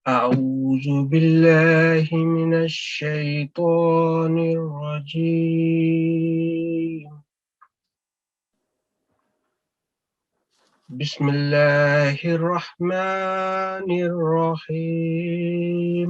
أعوذ بالله من الشيطان الرجيم بسم الله الرحمن الرحيم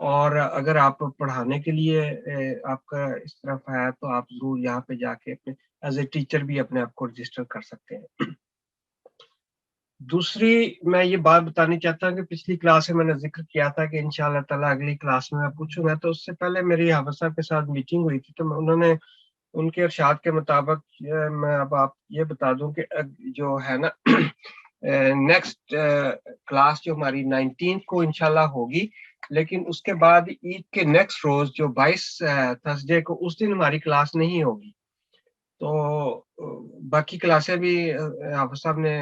اور اگر آپ پڑھانے کے لیے آپ کا اس طرف ہے تو آپ ضرور یہاں پہ جا کے اپنے ایز اے ٹیچر بھی اپنے آپ کو رجسٹر کر سکتے ہیں۔ دوسری میں یہ بات بتانی چاہتا ہوں کہ پچھلی کلاس میں نے ذکر کیا تھا کہ انشاءاللہ تعالیٰ اگلی کلاس میں پوچھوں گا، تو اس سے پہلے میری حافظ صاحب کے ساتھ میٹنگ ہوئی تھی، تو انہوں نے ان کے ارشاد کے مطابق میں اب آپ یہ بتا دوں کہ جو ہے نا نیکسٹ کلاس جو ہماری 19 کو انشاءاللہ ہوگی، لیکن اس کے بعد عید کے نیکسٹ روز جو 22 تھرسڈے کو، اس دن ہماری کلاس نہیں ہوگی۔ تو باقی کلاسیں بھی حافظ صاحب نے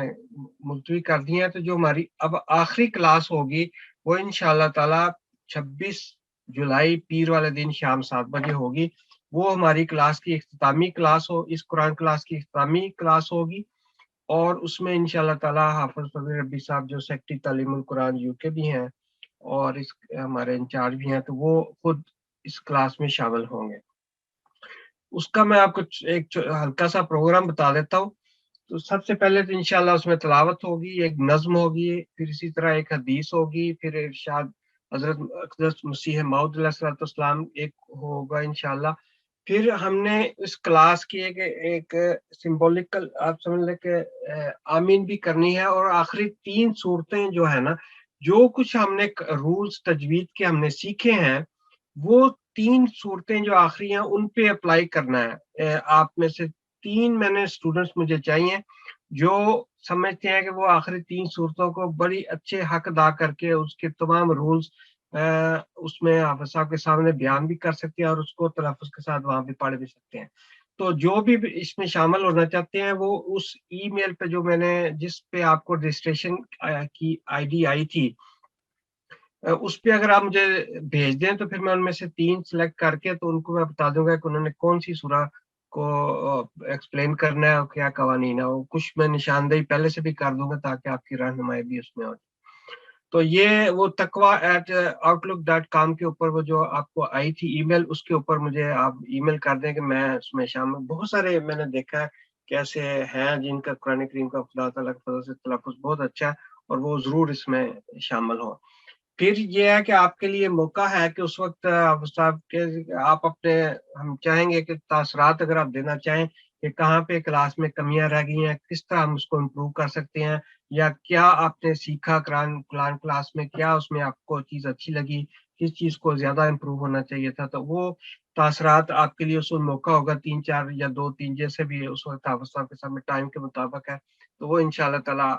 ملتوی کر دی ہیں، تو جو ہماری اب آخری کلاس ہوگی وہ انشاءاللہ تعالی 26 جولائی پیر والے دن شام 7 بجے ہوگی۔ وہ ہماری کلاس کی اختتامی کلاس ہو، اس قرآن کلاس کی اختتامی کلاس ہوگی، اور اس میں انشاءاللہ تعالی حافظ فضل ربی صاحب جو سیکٹری تعلیم القرآن یو کے بھی ہیں اور اس ہمارے انچارج بھی ہیں، تو وہ خود اس کلاس میں شامل ہوں گے۔ اس کا میں آپ کو ایک ہلکا سا پروگرام بتا دیتا ہوں۔ تو سب سے پہلے تو انشاءاللہ اس میں تلاوت ہوگی، ایک نظم ہوگی، پھر اسی طرح ایک حدیث ہوگی، پھر ارشاد حضرت اقدس مسیح موعود علیہ السلام ایک ہوگا انشاءاللہ۔ پھر ہم نے اس کلاس کی ایک سمبولکل آپ سمجھ لیں کہ آمین بھی کرنی ہے، اور آخری 3 صورتیں جو ہے نا، جو کچھ ہم نے رولز تجوید کے ہم نے سیکھے ہیں، وہ 3 صورتیں جو آخری ہیں ان پہ اپلائی کرنا ہے۔ آپ میں سے 3 میں نے اسٹوڈنٹس مجھے چاہیے جو سمجھتے ہیں کہ وہ آخری 3 صورتوں کو بڑی اچھے حق ادا کر کے اس کے تمام رولز اس میں حافظ صاحب کے سامنے بیان بھی کر سکتے ہیں، اور اس کو تلفظ کے ساتھ وہاں بھی پڑھ بھی سکتے ہیں۔ تو جو بھی اس میں شامل ہونا چاہتے ہیں وہ اس ای میل پہ جو میں نے جس پہ آپ کو رجسٹریشن کی آئی ڈی آئی تھی، اس پہ اگر آپ مجھے بھیج دیں تو پھر میں ان میں سے 3 سلیکٹ کر کے تو ان کو میں بتا دوں گا کہ انہوں نے کون سی سورہ کو ایکسپلین کرنا ہے اور کیا قوانین ہے۔ وہ کچھ میں نشاندہی پہلے سے بھی کر دوں گا تاکہ آپ کی رہنمائی بھی اس میں ہو۔ تو یہ وہ taqwa@outlook.com کے اوپر وہ جو آپ کو آئی تھی ای میل، اس کے اوپر مجھے آپ ای میل کر دیں کہ میں اس میں شامل۔ بہت سارے میں نے دیکھا ہے کیسے ہیں جن کا قرآن کریم کا خدا تعالیٰ کی فضل سے تلفظ بہت اچھا ہے، اور وہ ضرور اس میں شامل ہو۔ پھر یہ ہے کہ آپ کے لیے موقع ہے کہ اس وقت صاحب کے آپ اپنے ہم چاہیں گے کہ تاثرات اگر آپ دینا چاہیں کہ کہاں پہ کلاس میں کمیاں رہ گئی ہیں، کس طرح ہم اس کو امپروو کر سکتے ہیں، یا کیا آپ نے سیکھا قرآن کلاس میں، کیا اس میں آپ کو چیز اچھی لگی، کس چیز کو زیادہ امپروو ہونا چاہیے تھا، تو وہ تاثرات آپ کے لیے اس وقت موقع ہوگا 3 4 یا 2 3 جیسے بھی اس وقت حافظ صاحب کے سامنے ٹائم کے مطابق ہے، تو وہ انشاءاللہ تعالیٰ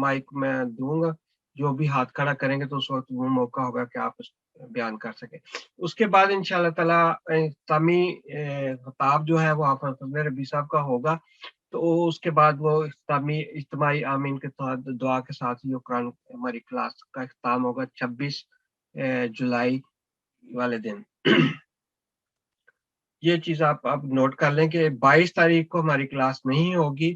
مائک میں دوں گا، جو بھی ہاتھ کھڑا کریں گے تو اس وقت وہ موقع ہوگا کہ آپ بیان کر سکیں۔ اس کے بعد انشاءاللہ تعالیٰ اختتامی خطاب جو ہے وہ حافظ فضل ربی صاحب کا ہوگا، تو اس کے بعد وہ اجتماعی آمین کے دعا کے ساتھ یہ قرآن ہماری کلاس کا اختتام ہوگا 26 جولائی والے دن۔ یہ چیز آپ نوٹ کر لیں کہ 22 تاریخ کو ہماری کلاس نہیں ہوگی،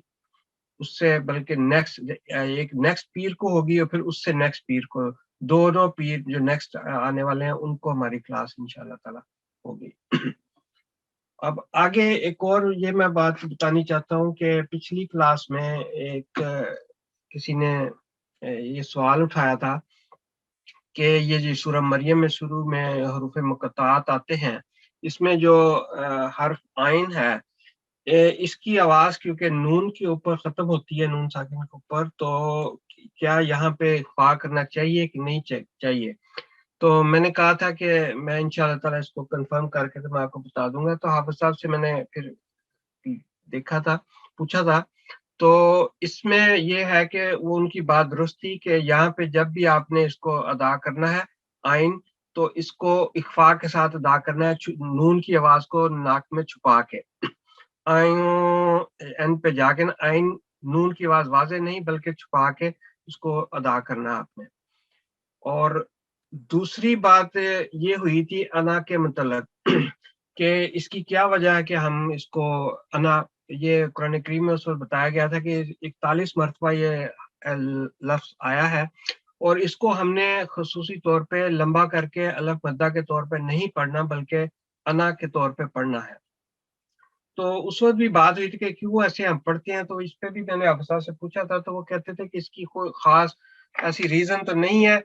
اس سے بلکہ نیکسٹ پیر کو ہوگی، اور پھر اس سے نیکسٹ پیر کو، دونوں پیر جو نیکسٹ آنے والے ہیں ان کو ہماری کلاس انشاءاللہ تعالی ہوگی۔ اب آگے ایک اور یہ میں بات بتانی چاہتا ہوں کہ پچھلی کلاس میں ایک کسی نے یہ سوال اٹھایا تھا کہ یہ جو سورہ مریم میں شروع میں حروف مقطعات آتے ہیں، اس میں جو حرف عین ہے، اس کی آواز کیونکہ نون کے اوپر ختم ہوتی ہے، نون ساکن کے اوپر، تو کیا یہاں پہ اخفا کرنا چاہیے کہ نہیں چاہیے؟ تو میں نے کہا تھا کہ میں انشاءاللہ تعالیٰ اس کو کنفرم کر کے تو میں آپ کو بتا دوں گا۔ تو حافظ صاحب سے میں نے پھر دیکھا تھا، پوچھا تھا، تو اس میں یہ ہے کہ وہ ان کی بات درست تھی کہ یہاں پہ جب بھی آپ نے اس کو ادا کرنا ہے آئین، تو اس کو اخفا کے ساتھ ادا کرنا ہے، نون کی آواز کو ناک میں چھپا کے، این پہ جا کے آئین نون کی آواز واضح نہیں بلکہ چھپا کے اس کو ادا کرنا آپ نے۔ اور دوسری بات یہ ہوئی تھی انا کے متعلق کہ اس کی کیا وجہ ہے کہ ہم اس کو انا، یہ قرآن کریم میں اس وقت بتایا گیا تھا کہ 41 مرتبہ یہ لفظ آیا ہے، اور اس کو ہم نے خصوصی طور پہ لمبا کر کے الف مدہ کے طور پہ نہیں پڑھنا بلکہ انا کے طور پہ پڑھنا ہے۔ تو اس وقت بھی بات ہوئی تھی کہ کیوں ایسے ہم پڑھتے ہیں، تو اس پہ بھی میں نے افسر سے پوچھا تھا، تو وہ کہتے تھے کہ اس کی کوئی خاص ایسی ریزن تو نہیں ہے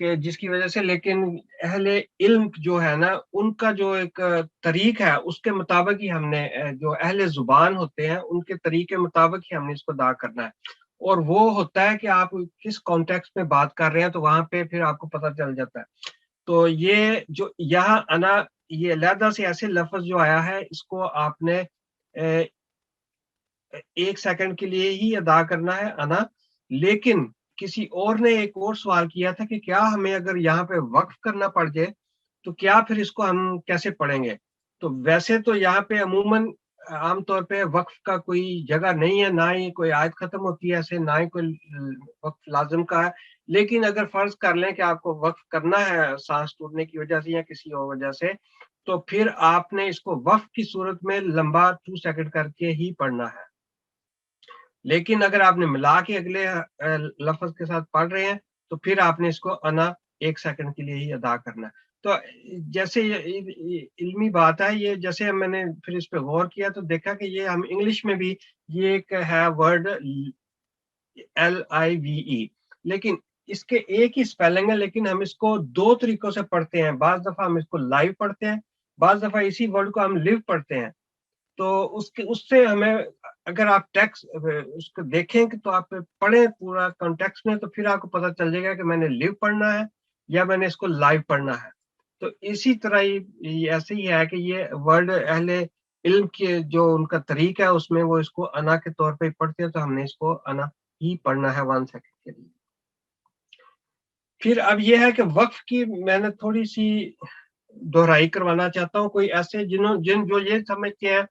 کہ جس کی وجہ سے لیکن اہل علم جو ہے نا ان کا جو ایک طریق ہے اس کے مطابق ہی ہم نے جو اہل زبان ہوتے ہیں ان کے طریقے مطابق ہی ہم نے اس کو ادا کرنا ہے، اور وہ ہوتا ہے کہ آپ کس کانٹیکسٹ میں بات کر رہے ہیں تو وہاں پہ پھر آپ کو پتہ چل جاتا ہے۔ تو یہ جو یہاں انا یہ علیحدہ سے ایسے لفظ جو آیا ہے اس کو آپ نے 1 سیکنڈ کے لیے ہی ادا کرنا ہے انا، لیکن کسی اور نے ایک اور سوال کیا تھا کہ کیا ہمیں اگر یہاں پہ وقف کرنا پڑ جائے تو کیا پھر اس کو ہم کیسے پڑھیں گے؟ تو ویسے تو یہاں پہ عموماً عام طور پہ وقف کا کوئی جگہ نہیں ہے، نہ ہی کوئی آیت ختم ہوتی ہے ایسے، نہ ہی کوئی وقف لازم کا ہے، لیکن اگر فرض کر لیں کہ آپ کو وقف کرنا ہے سانس ٹوٹنے کی وجہ سے یا کسی اور وجہ سے، تو پھر آپ نے اس کو وقف کی صورت میں لمبا 2 سیکنڈ کر کے ہی پڑھنا ہے۔ لیکن اگر آپ نے ملا کے اگلے لفظ کے ساتھ پڑھ رہے ہیں تو پھر آپ نے اس کو انا 1 سیکنڈ کے لیے ہی ادا کرنا ہے۔ تو جیسے یہ علمی بات ہے، یہ جیسے میں نے پھر اس پہ غور کیا تو دیکھا کہ یہ ہم انگلش میں بھی یہ ایک ہے ورڈ LIVE، لیکن اس کے ایک ہی سپیلنگ ہے، لیکن ہم اس کو 2 طریقوں سے پڑھتے ہیں۔ بعض دفعہ ہم اس کو لائیو پڑھتے ہیں، بعض دفعہ اسی ورڈ کو ہم لیو پڑھتے ہیں۔ تو اس سے ہمیں اگر آپ ٹیکسٹ اس کو دیکھیں کہ تو آپ پڑھیں پورا کانٹیکسٹ میں، تو پھر آپ کو پتہ چل جائے گا کہ میں نے لیو پڑھنا ہے یا میں نے اس کو لائیو پڑھنا ہے۔ تو اسی طرح ہی ایسے ہی ہے کہ یہ ورڈ اہل علم کے جو ان کا طریقہ ہے اس میں وہ اس کو انا کے طور پہ پڑھتے ہیں، تو ہم نے اس کو انا ہی پڑھنا ہے 1 سیکنڈ کے لیے۔ پھر اب یہ ہے کہ وقف کی میں نے تھوڑی سی دہرائی کروانا چاہتا ہوں۔ کوئی ایسے جن جو یہ سمجھتے ہیں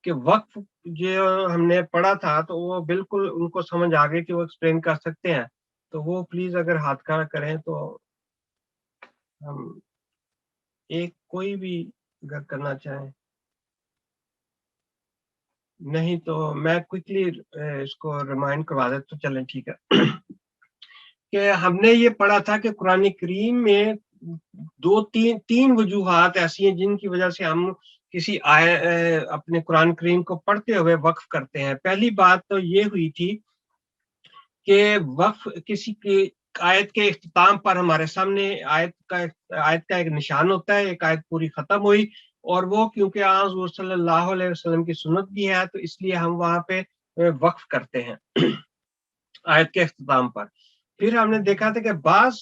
کہ وقف جو ہم نے پڑھا تھا تو وہ بالکل ان کو سمجھ آ گئی کہ وہ ایکسپلین کر سکتے ہیں، تو وہ پلیز اگر ہاتھ کھڑا کریں تو ہم ایک کوئی بھی اگر کرنا چاہیں، نہیں تو میں کوئکلی اس کو ریمائنڈ کروا دیں تو چلیں ٹھیک ہے۔ کہ ہم نے یہ پڑھا تھا کہ قرآن کریم میں تین وجوہات ایسی ہیں جن کی وجہ سے ہم کسی اپنے قرآن کریم کو پڑھتے ہوئے وقف کرتے ہیں۔ پہلی بات تو یہ ہوئی تھی کہ وقف کسی کی آیت کے اختتام پر ہمارے سامنے آیت کا ایک نشان ہوتا ہے، ایک آیت پوری ختم ہوئی، اور وہ کیونکہ حضور صلی اللہ علیہ وسلم کی سنت بھی ہے تو اس لیے ہم وہاں پہ وقف کرتے ہیں آیت کے اختتام پر۔ پھر ہم نے دیکھا تھا کہ بعض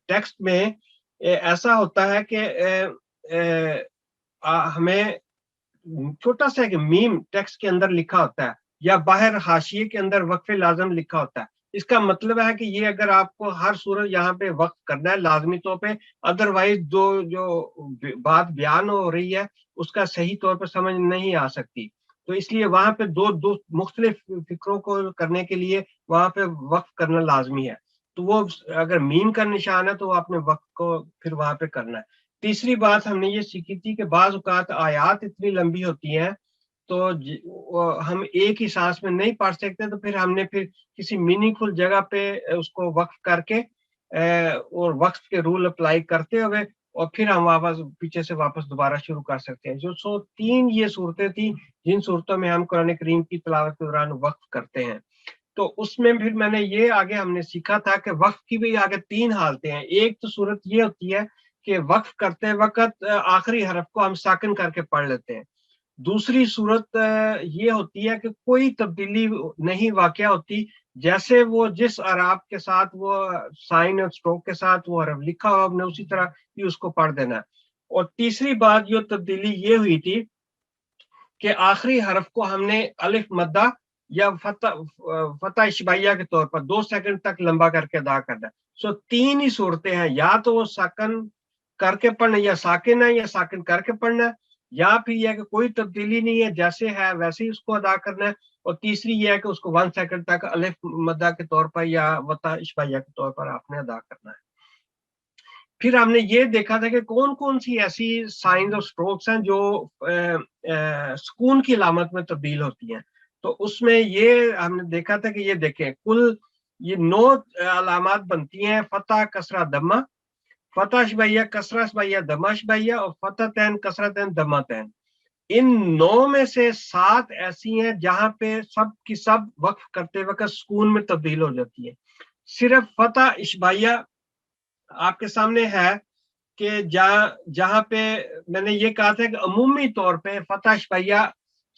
ٹیکسٹ میں ایسا ہوتا ہے کہ ہمیں چھوٹا سا ایک میم ٹیکسٹ کے اندر لکھا ہوتا ہے یا باہر حاشیے کے اندر وقف لازم لکھا ہوتا ہے۔ اس کا مطلب ہے کہ یہ اگر آپ کو ہر صورت یہاں پہ وقف کرنا ہے لازمی طور پہ، ادروائز جو بات بیان ہو رہی ہے اس کا صحیح طور پہ سمجھ نہیں آ سکتی، تو اس لیے وہاں پہ دو مختلف فکروں کو کرنے کے لیے وہاں پہ وقف کرنا لازمی ہے۔ تو وہ اگر میم کا نشان ہے تو وہ اپنے وقف کو پھر وہاں پہ کرنا ہے۔ تیسری بات ہم نے یہ سیکھی تھی کہ بعض اوقات آیات اتنی لمبی ہوتی ہیں تو ہم ایک ہی سانس میں نہیں پڑھ سکتے، تو پھر ہم نے کسی میننگ فل جگہ پہ اس کو وقف کر کے اور وقف کے رول اپلائی کرتے ہوئے اور پھر ہم پیچھے سے واپس دوبارہ شروع کر سکتے ہیں۔ جو 3 یہ صورتیں تھیں جن صورتوں میں ہم قرآن کریم کی تلاوت کے دوران وقف کرتے ہیں۔ تو اس میں پھر میں نے یہ آگے ہم نے سیکھا تھا کہ وقف کی بھی آگے 3 حالتیں ہیں۔ ایک تو صورت یہ ہوتی ہے کہ وقف کرتے وقت آخری حرف کو ہم ساکن کر کے پڑھ لیتے ہیں۔ دوسری صورت یہ ہوتی ہے کہ کوئی تبدیلی نہیں واقع ہوتی، جیسے وہ جس اعراب کے ساتھ وہ سائن اور سٹروک کے ساتھ وہ حرف لکھا ہوا ہم نے اسی طرح ہی اس کو پڑھ دینا ہے۔ اور تیسری بات جو تبدیلی یہ ہوئی تھی کہ آخری حرف کو ہم نے الف مدہ یا فتح اشبائیہ کے طور پر 2 سیکنڈ تک لمبا کر کے ادا کرنا ہے۔ 3 ہی صورتیں ہیں، یا تو وہ ساکن کر کے پڑھنا یا ساکن ہے یا ساکن کر کے پڑھنا ہے، یا پھر یہ ہے کہ کوئی تبدیلی نہیں ہے جیسے ہے ویسے ہی اس کو ادا کرنا ہے، اور تیسری یہ ہے کہ اس کو 1 سیکنڈ تک الف مدہ کے طور پر یا فتح اشبائیہ کے طور پر آپ نے ادا کرنا ہے۔ پھر ہم نے یہ دیکھا تھا کہ کون کون سی ایسی سائنز اور سٹروکس ہیں جو سکون کی علامت میں تبدیل ہوتی ہیں۔ تو اس میں یہ ہم نے دیکھا تھا کہ یہ دیکھیں کل یہ 9 علامات بنتی ہیں: فتح، کسرہ، دمہ، فتح اشبائیہ، کسرہ اشبائیہ، دمہ اشبائیہ، اور فتح تین، کسرہ تین، دمہ تین۔ ان 9 میں سے 7 ایسی ہیں جہاں پہ سب کی سب وقف کرتے وقت سکون میں تبدیل ہو جاتی ہے۔ صرف فتح اشبائیہ آپ کے سامنے ہے کہ جہاں پہ میں نے یہ کہا تھا کہ عمومی طور پہ فتح شبیہ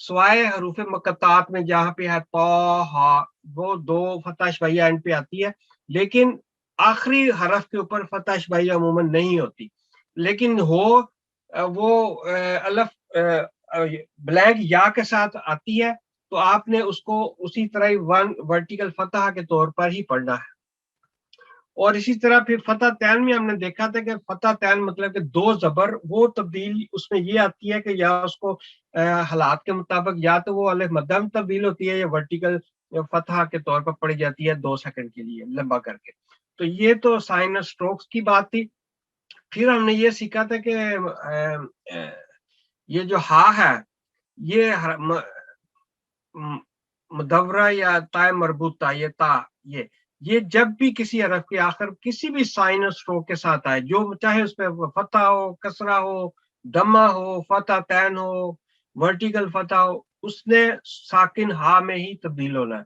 سوائے حروف مقطعات میں جہاں پہ ہے طا ہا، وہ 2 فتح شبیہ اینڈ پہ آتی ہے، لیکن آخری حرف کے اوپر فتح شبیہ عموماً نہیں ہوتی، لیکن وہ الف بلینک یا کے ساتھ آتی ہے، تو آپ نے اس کو اسی طرح ہی 1 ورٹیکل فتح کے طور پر ہی پڑھنا ہے۔ اور اسی طرح پھر فتح تین میں ہم نے دیکھا تھا کہ فتح تین مطلب کہ 2 زبر، وہ تبدیل اس میں یہ آتی ہے کہ یا اس کو حالات کے مطابق یا تو وہ الف مدہ میں تبدیل ہوتی ہے یا ورٹیکل فتح کے طور پر پڑھی جاتی ہے 2 سیکنڈ کے لیے لمبا کر کے۔ تو یہ تو سائن اور سٹروکس کی بات تھی۔ پھر ہم نے یہ سیکھا تھا کہ یہ جو ہا ہے یہ مدورہ یا تا مربوطہ، یہ تا یہ جب بھی کسی حرف کے آخر کسی بھی سائن اور سٹروک کے ساتھ آئے، جو چاہے اس پہ فتح ہو، کسرہ ہو، دمہ ہو، فتح تین ہو، ورٹیکل فتح ہو، اس نے ساکن ہا میں ہی تبدیل ہونا ہے۔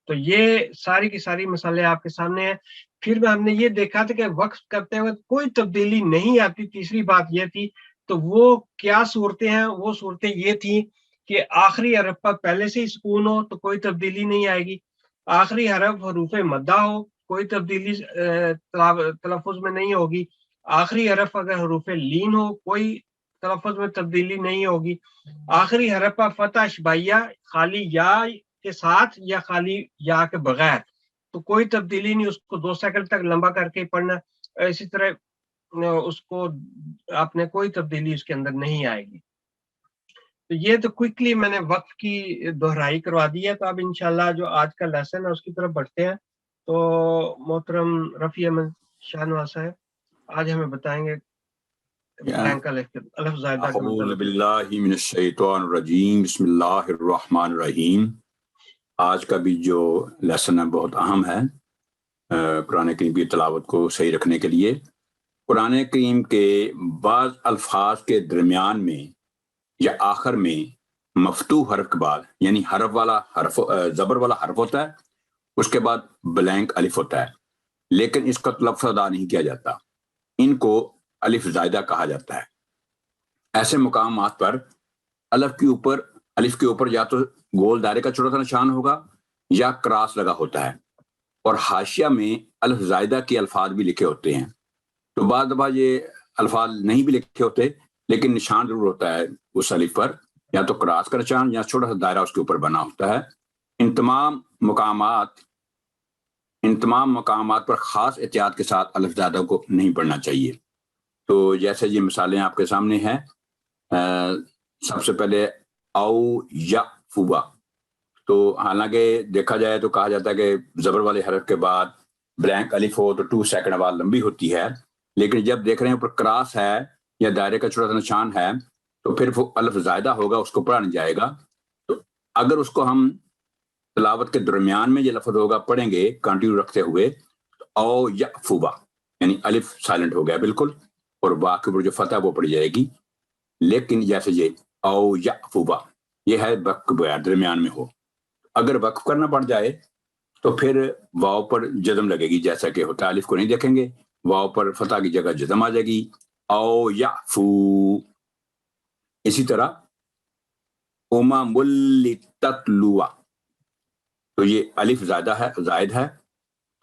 تو یہ ساری کی ساری مسئلے آپ کے سامنے ہیں۔ پھر ہم نے یہ دیکھا تھا کہ وقف کرتے ہوئے کوئی تبدیلی نہیں آتی، تیسری بات یہ تھی۔ تو وہ کیا صورتیں ہیں؟ وہ صورتیں یہ تھیں کہ آخری حرف پر پہلے سے ہی سکون ہو تو کوئی تبدیلی نہیں آئے گی، آخری حرف حروف مدہ ہو کوئی تبدیلی تلفظ میں نہیں ہوگی، آخری حرف اگر حروف لین ہو کوئی تلفظ میں تبدیلی نہیں ہوگی، آخری حرف پر فتح شبیہ خالی یا کے ساتھ یا خالی یا کے بغیر تو کوئی تبدیلی نہیں، اس کو 2 سیکنڈ تک لمبا کر کے پڑھنا۔ اسی طرح اس کو آپ نے کوئی تبدیلی اس کے اندر نہیں آئے گی۔ تو یہ تو کوئکلی میں نے وقف کی دہرائی کروا دی ہے۔ تو اب انشاءاللہ جو آج کا لیسن ہے اس کی طرف بڑھتے ہیں۔ تو محترم رفیع احمد شاہ نواز صاحب آج ہمیں بتائیں گے بلینک الف زائدہ کا اعوذ مطلب۔ باللہ من الشیطان الرجیم، بسم اللہ الرحمن الرحیم۔ آج کا بھی جو لیسن ہے بہت اہم ہے قرآن کریم کی تلاوت کو صحیح رکھنے کے لیے۔ قرآن کریم کے بعض الفاظ کے درمیان میں یا آخر میں مفتوح حرف کے بعد، یعنی زبر والا حرف ہوتا ہے، اس کے بعد بلینک الف ہوتا ہے، لیکن اس کا لفظ ادا نہیں کیا جاتا، ان کو الف زائدہ کہا جاتا ہے۔ ایسے مقامات پر الف کے اوپر یا تو گول دائرے کا چھوٹا سا نشان ہوگا یا کراس لگا ہوتا ہے، اور حاشیہ میں الف زائدہ کے الفاظ بھی لکھے ہوتے ہیں۔ تو بعض دفعہ یہ الفاظ نہیں بھی لکھے ہوتے لیکن نشان ضرور ہوتا ہے اس الف پر، یا تو کراس کا نشان یا چھوٹا سا دائرہ اس کے اوپر بنا ہوتا ہے۔ ان تمام مقامات پر خاص احتیاط کے ساتھ الف زائدہ کو نہیں پڑھنا چاہیے۔ تو جیسے یہ مثالیں آپ کے سامنے ہیں، سب سے پہلے او یا فوا، تو حالانکہ دیکھا جائے تو کہا جاتا ہے کہ زبر والے حرف کے بعد بلینک الف ہو تو 2 سیکنڈ آواز لمبی ہوتی ہے، لیکن جب دیکھ رہے ہیں اوپر کراس ہے یا دائرے کا چھوٹا سا نشان ہے تو پھر وہ الف زائدہ ہوگا، اس کو پڑھا نہیں جائے گا۔ تو اگر اس کو ہم تلاوت کے درمیان میں یہ لفظ ہوگا پڑھیں گے کنٹینیو رکھتے ہوئے، تو او یا فوا یعنی الف سائلنٹ ہو گیا بالکل، اور با کے اوپر جو فتح وہ پڑی جائے گی۔ لیکن جیسے یہ او یا فوا یہ ہے وقف کے بغیر درمیان میں ہو، اگر وقف کرنا پڑ جائے تو پھر واو پر جزم لگے گی، جیسا کہ ہوتا ہے، الف کو نہیں دیکھیں گے، واو پر فتح کی جگہ جزم آ جائے گی، او یا فو۔ اسی طرح امم لتتلوا، تو یہ الف زائد ہے،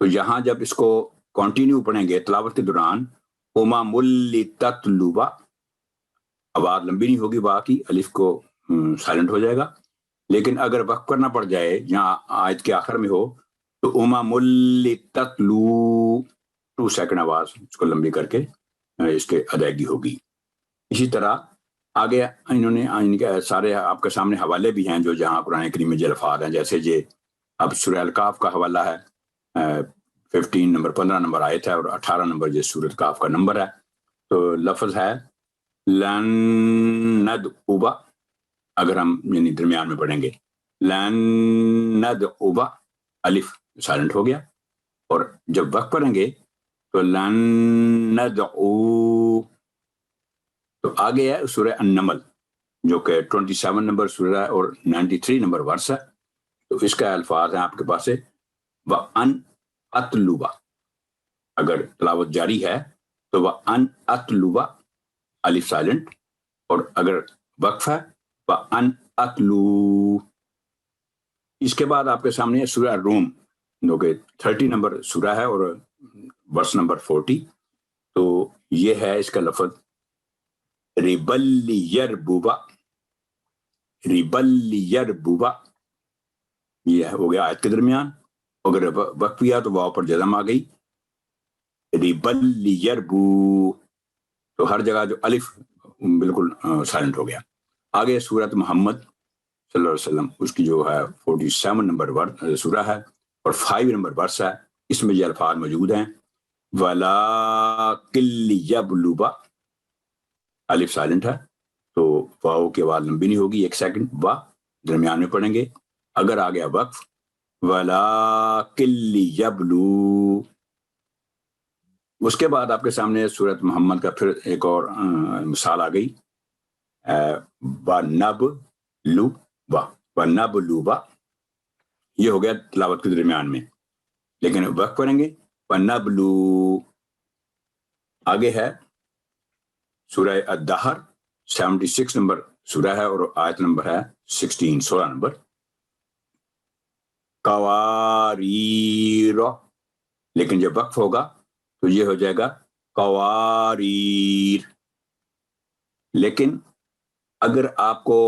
تو یہاں جب اس کو کنٹینیو پڑھیں گے تلاوت کے دوران، امم لتتلوا آواز لمبی نہیں ہوگی، باقی الف کو سائلنٹ ہو جائے گا۔ لیکن اگر وقف کرنا پڑ جائے یہاں آیت کے آخر میں ہو تو امم لتتلو 2 سیکنڈ آواز اس کو لمبی کر کے اس کے ادائیگی ہوگی۔ اسی طرح آگے انہوں نے سارے آپ کے سامنے حوالے بھی ہیں جو جہاں قرآن کریم میں جو الفاظ ہیں، جیسے یہ اب سورہ الکاف کا حوالہ ہے، 15 نمبر آیت ہے اور 18 نمبر یہ سورۃ کاف کا نمبر ہے۔ تو لفظ ہے لن ندعو، اگر ہم یعنی درمیان میں پڑھیں گے لن ندعو، الف سائلنٹ ہو گیا، اور جب وقت پڑھیں گے تو لن ندعو۔ تو آگے ہے سورہ النمل جو کہ 27 نمبر سورہ ہے اور 93 نمبر ورس ہے، تو اس کا الفاظ ہیں آپ کے پاس ہے وَأَنْ أَتْلُوَ، اگر تلاوت جاری ہے تو وَأَنْ أَتْلُوَ الف سائلنٹ، اور اگر وقف ہے وَأَنْ أَتْلُو. اس کے بعد آپ کے سامنے سورہ روم جو کہ 30 نمبر سورہ ہے اور ورس نمبر 40. تو یہ ہے اس کا لفظ رِبَلِّ يَرْبُوَ، رِبَلِّ يَرْبُوَ، یہ ہو گیا آیت کے درمیان. اگر وقف کیا تو واو پر جزم آ گئی، رِبَلِّ يَرْبُو، تو ہر جگہ جو الف بالکل سائلنٹ ہو گیا. آگے سورۃ محمد صلی اللہ علیہ وسلم، اس کی جو ہے 47 نمبر سورہ ہے اور 5 نمبر ورس ہے. اس میں یہ الفاظ موجود ہیں وَلَٰكِن لِيَبْلُوَ، الف سائلنٹ ہے تو واو کی آواز لمبی نہیں ہوگی، 1 سیکنڈ وا درمیان میں پڑھیں گے. اگر آ گیا وقف وَلَٰكِن لِيَبْلُو، اس کے بعد آپ کے سامنے سورۃ محمد کا پھر ایک اور مثال آ گئی وَنَبْلُوَ، یہ ہو گیا تلاوت کے درمیان میں، لیکن وقف کریں گے وَنَبْلُو. آگے ہے سورہ الدہر 76 نمبر سورہ ہے اور آیت نمبر ہے 16 نمبر. قواریر، لیکن جب وقف ہوگا تو یہ ہو جائے گا قواریر. لیکن اگر آپ کو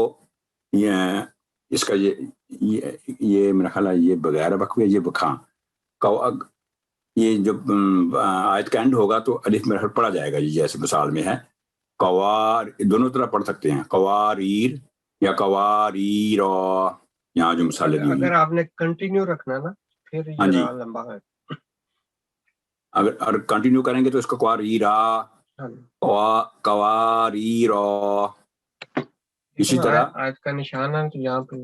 اس کا یہ میرا خیال ہے یہ بغیر وقف ہے، یہ بخاں یہ جب آیت کا اینڈ ہوگا تو الف میں پڑھا جائے گا، جیسے مثال میں ہے قوار، دونوں طرح پڑھ سکتے ہیں قواریر یا قواریر. یہاں جو مثالیں دی اگر آپ نے کنٹینیو رکھنا نا پھر ہاں جی، یہ لمبا ہے. اگر کنٹینیو کریں گے تو اس کو قواریرا، قواریرا. اسی طرح آیت کا نشان ہے تو یہاں پہ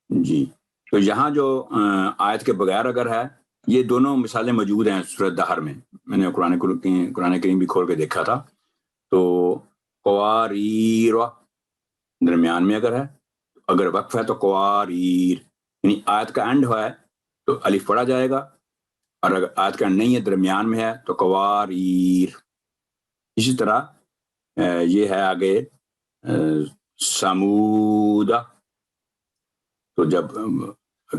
جی، تو یہاں جو آیت کے بغیر اگر ہے، یہ دونوں مثالیں موجود ہیں سورۃ دہر میں. میں نے قرآن کریم بھی کھول کے دیکھا تھا. تو قواریر درمیان میں اگر ہے، اگر وقف ہے تو قواریر، یعنی آیت کا اینڈ ہے تو الف پڑھا جائے گا، اور اگر آیت کا اینڈ نہیں ہے درمیان میں ہے تو قواریر. اسی طرح یہ ہے آگے سمودہ، تو جب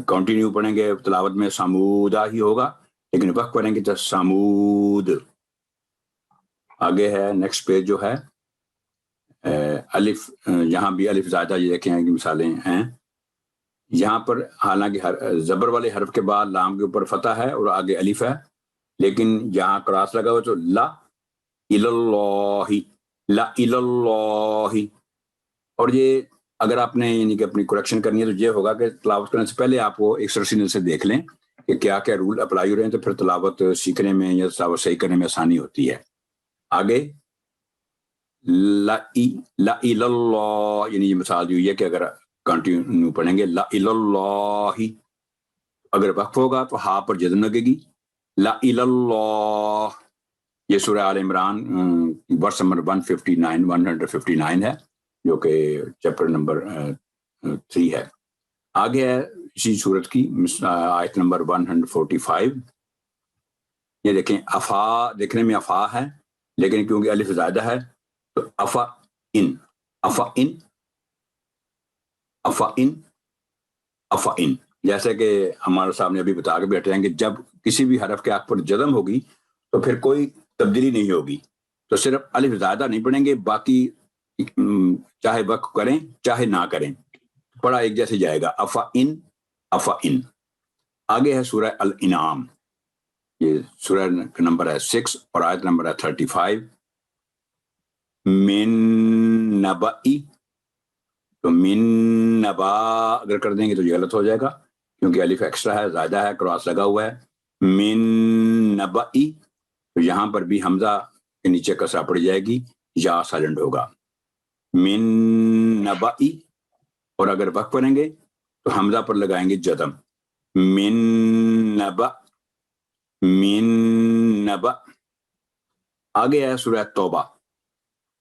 کنٹینیو پڑھیں گے تلاوت میں سمودہ ہی ہوگا، لیکن وقف پڑھیں گے تو سمود. آگے ہے نیکسٹ پیج جو ہے الف، یہاں بھی الف زائدہ یہ دیکھیں کہ مثالیں ہیں. یہاں پر حالانکہ زبر والے حرف کے بعد لام کے اوپر فتح ہے اور آگے الف ہے، لیکن یہاں کراس لگا ہوا تو لا الاللہ، لا الاللہ. اور یہ اگر آپ نے یعنی کہ اپنی کریکشن کرنی ہے تو یہ ہوگا کہ تلاوت کرنے سے پہلے آپ کو ایک سرسری سے دیکھ لیں کہ کیا کیا رول اپلائی ہو رہے ہیں، تو پھر تلاوت سیکھنے میں یا تلاوت صحیح کرنے میں آسانی ہوتی ہے. آگے لا الاللہ، یعنی یہ مثال دی ہوئی ہے کہ اگر کنٹینیو پڑھیں گے لا الاللہ، اگر وقف ہوگا تو ہا پر جزم لگے گی، لا الاللہ. یہ سورہ آل عمران ورس نمبر 159 ہے، جو کہ چیپٹر نمبر 3 ہے. آگے ہے اسی صورت کی آیت نمبر 145. یہ دیکھیں افا، دیکھنے میں افا ہے لیکن کیونکہ الف زائدہ ہے تو افا ان، افا ان، افا ان، افا ان. جیسے کہ ہمارے سامنے ابھی بتا کے بیٹھے ہیں کہ جب کسی بھی حرف کے آخر پر جزم ہوگی تو پھر کوئی تبدیلی نہیں ہوگی، تو صرف الف زائدہ نہیں پڑھیں گے، باقی چاہے وقف کریں چاہے نہ کریں پڑھا ایک جیسے جائے گا، افا ان، افا ان. آگے ہے سورہ الانعام، یہ سورہ نمبر ہے 6 اور آیت نمبر ہے 35. من نبئی، تو من نبا اگر کر دیں گے تو یہ غلط ہو جائے گا کیونکہ الف ایکسٹرا ہے، زائدہ ہے، کراس لگا ہوا ہے. من نبئی، تو یہاں پر بھی حمزہ کے نیچے کسرہ پڑ جائے گی، یا سائلنٹ ہوگا. من نبئی، اور اگر وقف کریں گے تو حمزہ پر لگائیں گے جزم، من نبا، من نبا. آگے ہے سورہ توبہ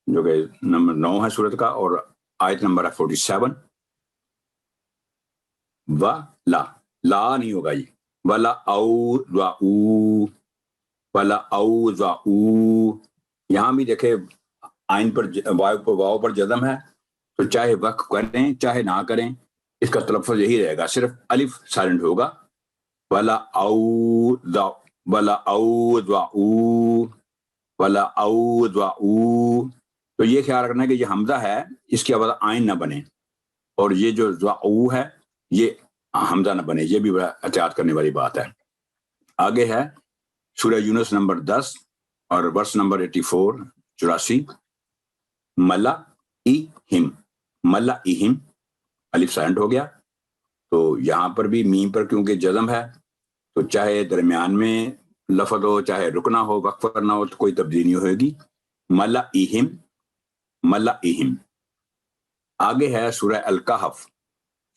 جو کہ نمبر 9 ہے سورت کا اور آیت نمبر ہے 47. و لا، لا نہیں ہوگا یہ، ولا او، ولا اوزعو، یہاں بھی دیکھیں آئین پر واو پر جزم ہے، تو چاہے وقف کریں چاہے نہ کریں اس کا تلفظ یہی رہے گا، صرف الف سائلنٹ ہوگا. ولا اوزعو، ولا اوزعو، ولا اوزعو. تو یہ خیال رکھنا ہے کہ یہ حمزہ ہے اس کی آواز آئین نہ بنے، اور یہ جو ضعو ہے یہ حمزہ نہ بنے، یہ بھی بڑا احتیاط کرنے والی بات ہے. آگے ہے سورہ یونس نمبر 10 اور ورس نمبر 84 ملائہم، ملائہم الف سائلنٹ ہو گیا. تو یہاں پر بھی میم پر کیونکہ جزم ہے تو چاہے درمیان میں لفظ ہو چاہے رکنا ہو وقف کرنا ہو تو کوئی تبدیلی نہیں ہوئے گی. ملائہم، ملائہم. آگے ہے سورہ الکہف،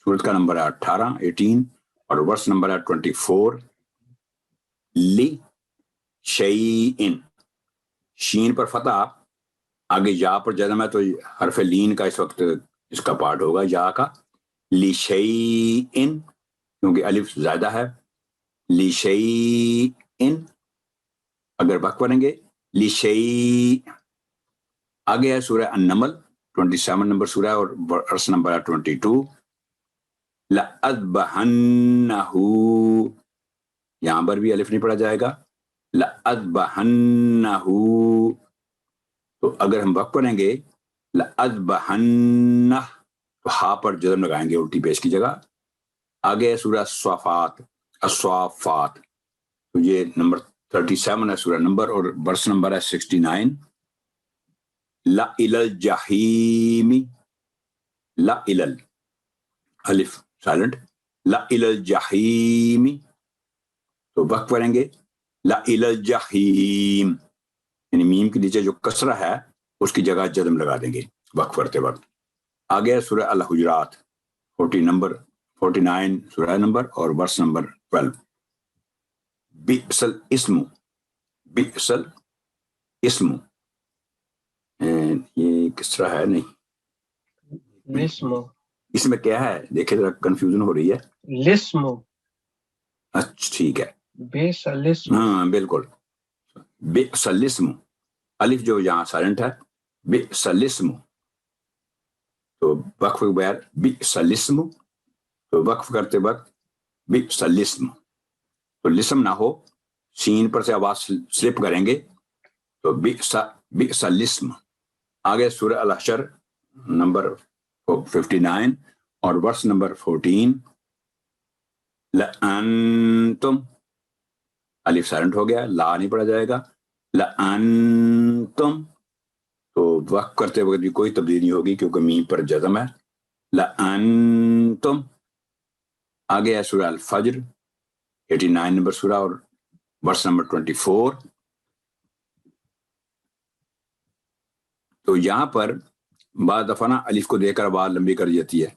سورت کا نمبر ہے 18 اور ورس نمبر ہے 24. لی شیئن، شین پر فتح، آگے یا پر جزم ہے تو حرف لین کا اس وقت اس کا پارٹ ہوگا یا کا. لی شیئن کیونکہ الف زیادہ ہے، لی شیئن. اگر وقف کریں گے لی شیء. آگے ہے سورہ النمل 27 نمبر سورہ اور ورس نمبر 22. لَأَذْبَحَنَّهُ، یہاں پر بھی الف نہیں پڑھا جائے گا. لَأَذْبَحَنَّهُ، تو اگر ہم وقف کریں گے لَأَذْبَحَنَّهُ تو ہا پر جزم لگائیں گے الٹی پیش کی جگہ. آگے ہے سورہ الصافات، الصافات، تو یہ نمبر 37 ہے سورہ نمبر اور ورس نمبر ہے 69. لا الى الجحیم، لا الى الف سائلنٹ، لا الى الجحیم. تو وقف کریں گے لا الى الجحیم، یعنی میم کے نیچے جو کسرہ ہے اس کی جگہ جزم لگا دیں گے وقف کرتے وقت. آگے ہے سورہ الحجرات 49 سورہ نمبر اور ورس نمبر 12. بئس الاسم، بئس الاسم، یہ کس طرح ہے نہیں لسمو، اس میں کیا ہے دیکھیں ذرا کنفیوژن ہو رہی ہے. لسمو، اچھا ٹھیک ہے، بیس لسمو. ہاں بالکل. بئس الاسم، الف جو یہاں سائلنٹ ہے، بئس الاسم. تو وقف کے بغیر بئس الاسم، تو وقف کرتے وقت بئس الاسم، تو لسم نہ ہو، سین پر سے آواز سلپ کریں گے تو بئس الاسم. آگے سورہ الحشر نمبر 59 اور ورس نمبر 14. لَأَنْتُمْ، الف سائلنٹ ہو گیا، لا نہیں پڑھا جائے گا. لَأَنْتُمْ، تو وقف کرتے وقت بھی کوئی تبدیلی نہیں ہوگی کیونکہ میم پر جزم ہے. لَأَنْتُمْ. آگے ہے سورہ الفجر 89 نمبر سورہ اور ورس نمبر 24. تو یہاں پر بعض دفعہ نا الف کو دے کر آواز لمبی کر جاتی ہے،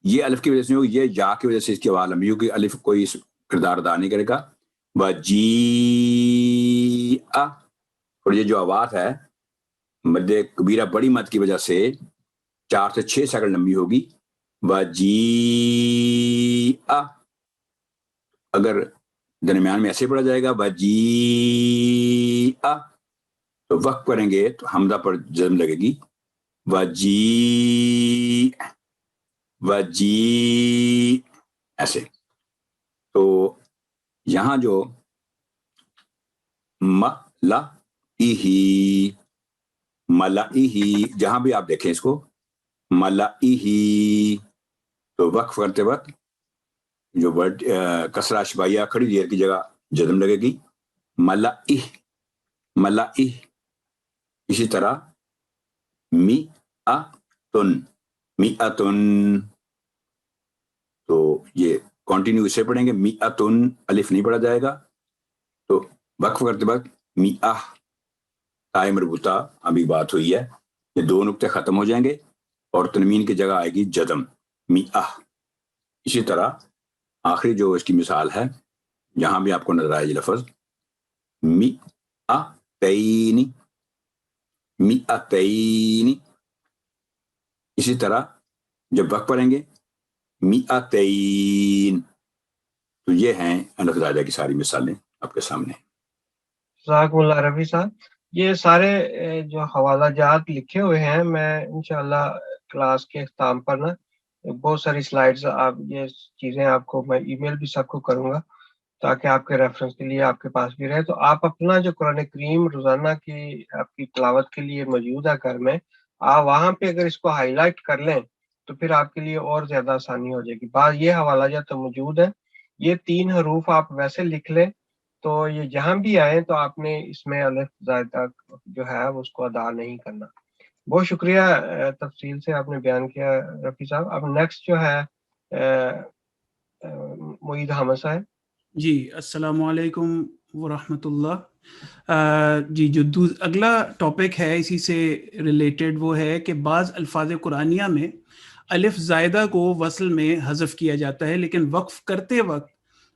یہ الف کی وجہ سے نہیں ہوگی، یہ جا کی وجہ سے اس کی آواز لمبی ہوگی. الف کوئی کردار ادا نہیں کرے گا. وَجِیَّ، اور یہ جو آواز ہے مد کبیرہ بڑی مد کی وجہ سے 4 سے 6 سیکنڈ لمبی ہوگی. وَجِیَّ، اگر درمیان میں ایسے پڑھا جائے گا وَجِیَّ، تو وقف کریں گے تو حمزہ پر جزم لگے گی. وَجِیَّ، وَجِیَّ، ایسے. تو یہاں جو ملائہ، ملائہ، جہاں بھی آپ دیکھیں اس کو ملائہ، تو وقف کرتے وقت جو ورڈ کسرہ شبائیہ کھڑی دیر کی جگہ جزم لگے گی. ملائہ، ملائہ. اسی طرح میئتن، میئتن، تو یہ کنٹینیو اسے پڑھیں گے. میئتن الف نہیں پڑھا جائے گا، تو وقف کرتے وقت میئہ تائے مربوطہ ابھی بات ہوئی ہے، یہ 2 نقطے ختم ہو جائیں گے اور تنوین کی جگہ آئے گی جزم میئہ. اسی طرح آخری جو اس کی مثال ہے یہاں بھی آپ کو نظر آئے یہ لفظ میئتین، میئتین. اسی طرح جب وقف پڑھیں گے میئتین. تو یہ ہیں الف زائدہ کی ساری مثالیں آپ کے سامنے. جزاکم اللہ رفیع صاحب. یہ سارے جو حوالہ جات لکھے ہوئے ہیں، میں انشاءاللہ کلاس کے اختتام پر نا بہت ساری سلائیڈز آپ یہ چیزیں آپ کو میں ای میل بھی سب کو کروں گا تاکہ آپ کے ریفرنس کے لیے آپ کے پاس بھی رہے. تو آپ اپنا جو قرآن کریم روزانہ کی آپ کی تلاوت کے لیے موجود ہے گھر میں، آپ وہاں پہ اگر اس کو ہائی لائٹ کر لیں تو پھر آپ کے لیے اور زیادہ آسانی ہو جائے گی. بعض یہ حوالہ جات تو موجود ہے، یہ 3 حروف آپ ویسے لکھ لیں تو یہ جہاں بھی آئے تو آپ نے اس میں الف زائدہ جو ہے اس کو ادا نہیں کرنا. بہت شکریہ تفصیل سے آپ نے بیان کیا رفیع صاحب. اب نیکسٹ جو ہے معید حامد صاحب. جی السلام علیکم ورحمۃ اللہ. جی جو اگلا ٹاپک ہے اسی سے ریلیٹڈ وہ ہے کہ بعض الفاظ قرآنیہ میں الف زائدہ کو وصل میں حذف کیا جاتا ہے لیکن وقف کرتے وقت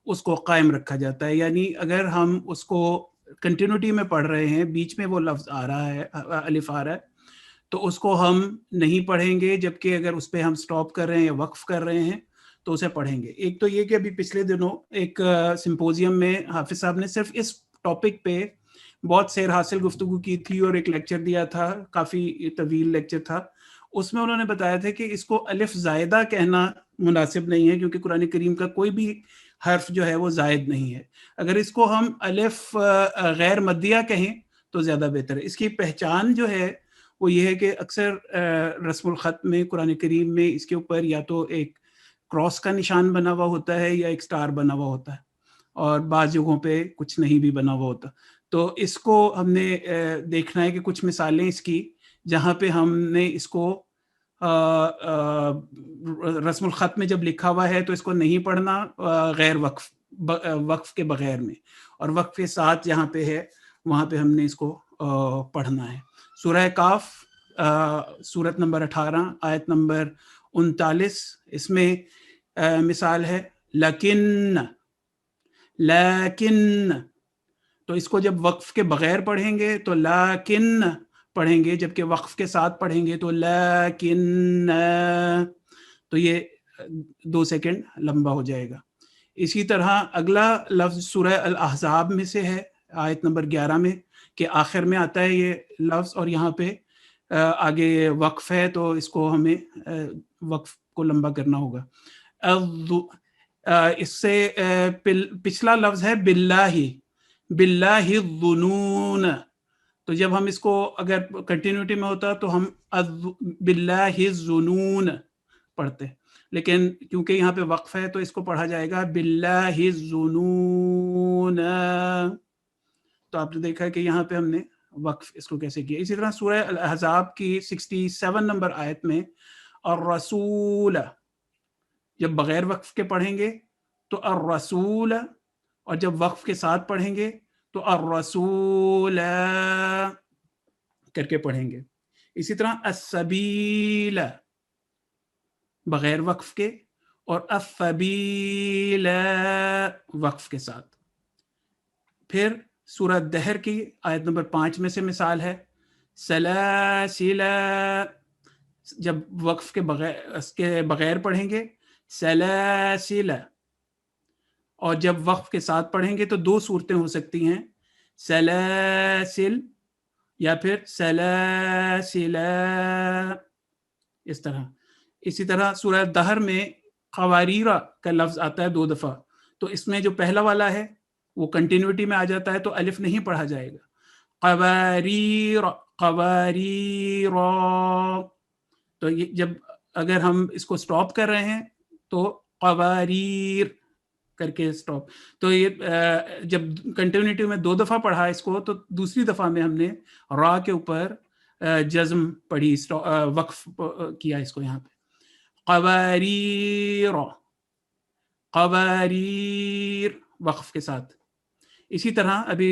اس کو قائم رکھا جاتا ہے. یعنی اگر ہم اس کو کنٹینیوٹی میں پڑھ رہے ہیں، بیچ میں وہ لفظ آ رہا ہے، الف آ رہا ہے، تو اس کو ہم نہیں پڑھیں گے، جبکہ اگر اس پہ ہم سٹاپ کر رہے ہیں یا وقف کر رہے ہیں تو اسے پڑھیں گے. ایک تو یہ کہ ابھی پچھلے دنوں ایک سمپوزیم میں حافظ صاحب نے صرف اس ٹاپک پہ بہت سیر حاصل گفتگو کی تھی اور ایک لیکچر دیا تھا، کافی طویل لیکچر تھا. اس میں انہوں نے بتایا تھا کہ اس کو الف زائدہ کہنا مناسب نہیں ہے کیونکہ قرآن کریم کا کوئی بھی حرف جو ہے وہ زائد نہیں ہے. اگر اس کو ہم الف غیر مدیہ کہیں تو زیادہ بہتر ہے. اس کی پہچان جو ہے وہ یہ ہے کہ اکثر رسم الخط میں قرآن کریم میں اس کے اوپر یا تو ایک کراس کا نشان بنا ہوا ہوتا ہے یا ایک سٹار بنا ہوا ہوتا ہے، اور بعض جگہوں پہ کچھ نہیں بھی بنا ہوا ہوتا. تو اس کو ہم نے دیکھنا ہے کہ کچھ مثالیں اس کی جہاں پہ ہم نے اس کو رسم الخط میں جب لکھا ہوا ہے تو اس کو نہیں پڑھنا غیر وقف کے بغیر میں، اور وقف کے ساتھ جہاں پہ ہے وہاں پہ ہم نے اس کو پڑھنا ہے. سورہ کاف سورت نمبر 18 آیت نمبر 39، اس میں مثال ہے لیکن. تو اس کو جب وقف کے بغیر پڑھیں گے تو لیکن پڑھیں گے، جبکہ وقف کے ساتھ پڑھیں گے تو لیکن، تو یہ 2 سیکنڈ لمبا ہو جائے گا. اسی طرح اگلا لفظ سورہ الاحزاب میں سے ہے، آیت نمبر 11 میں، کہ آخر میں آتا ہے یہ لفظ اور یہاں پہ آگے وقف ہے تو اس کو ہمیں وقف کو لمبا کرنا ہوگا. اس سے پچھلا لفظ ہے باللہ الظنون. تو جب ہم اس کو اگر کنٹینیوٹی میں ہوتا تو ہم باللہ الظنون پڑھتے، لیکن کیونکہ یہاں پہ وقف ہے تو اس کو پڑھا جائے گا باللہ الظنون. تو آپ نے دیکھا کہ یہاں پہ ہم نے وقف اس کو کیسے کیا. اسی طرح سورہ الاحزاب کی 67 نمبر آیت میں الرسول جب بغیر وقف کے پڑھیں گے تو الرسول، اور جب وقف کے ساتھ پڑھیں گے تو الرسول کر کے پڑھیں گے. اسی طرح السبیل بغیر وقف کے اور السبیل وقف کے ساتھ. پھر سورہ دہر کی آیت نمبر 5 میں سے مثال ہے سلاسل، جب وقف کے بغیر پڑھیں گے سلاسل، اور جب وقف کے ساتھ پڑھیں گے تو 2 صورتیں ہو سکتی ہیں، سلاسل یا پھر سلاسل اس طرح. اسی طرح سورہ دہر میں قواریرا کا لفظ آتا ہے 2 دفعہ، تو اس میں جو پہلا والا ہے وہ کنٹینیوٹی میں آ جاتا ہے تو الف نہیں پڑھا جائے گا. قواریرا، تو یہ جب اگر ہم اس کو سٹاپ کر رہے ہیں تو قواریر کر کے سٹاپ. تو یہ جب کنٹینیوٹی میں 2 دفعہ پڑھا اس کو تو دوسری دفعہ میں ہم نے را کے اوپر جزم پڑھی، وقف کیا اس کو یہاں پہ قواریر وقف کے ساتھ. اسی طرح ابھی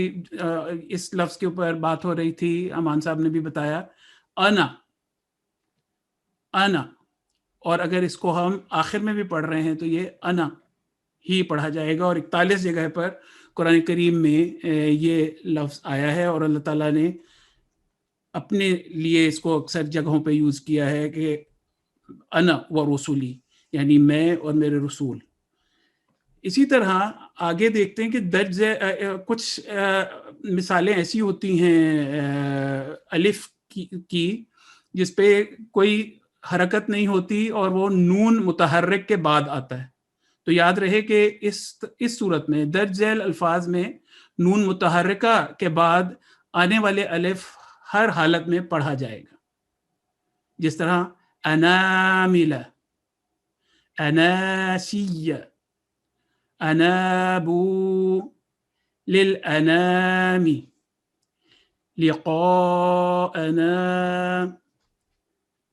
اس لفظ کے اوپر بات ہو رہی تھی، امان صاحب نے بھی بتایا انا، اور اگر اس کو ہم آخر میں بھی پڑھ رہے ہیں تو یہ انا ہی پڑھا جائے گا. اور 41 جگہ پر قرآن کریم میں یہ لفظ آیا ہے اور اللہ تعالیٰ نے اپنے لیے اس کو اکثر جگہوں پہ یوز کیا ہے کہ انا و رسولی، یعنی میں اور میرے رسول. اسی طرح آگے دیکھتے ہیں کہ درج کچھ مثالیں ایسی ہوتی ہیں الف کی جس پہ کوئی حرکت نہیں ہوتی اور وہ نون متحرک کے بعد آتا ہے. تو یاد رہے کہ اس صورت میں درج ذیل الفاظ میں نون متحرکہ کے بعد آنے والے الف ہر حالت میں پڑھا جائے گا. جس طرح اناملہ، اناسیہ، انابو، للانام، لقاءنا،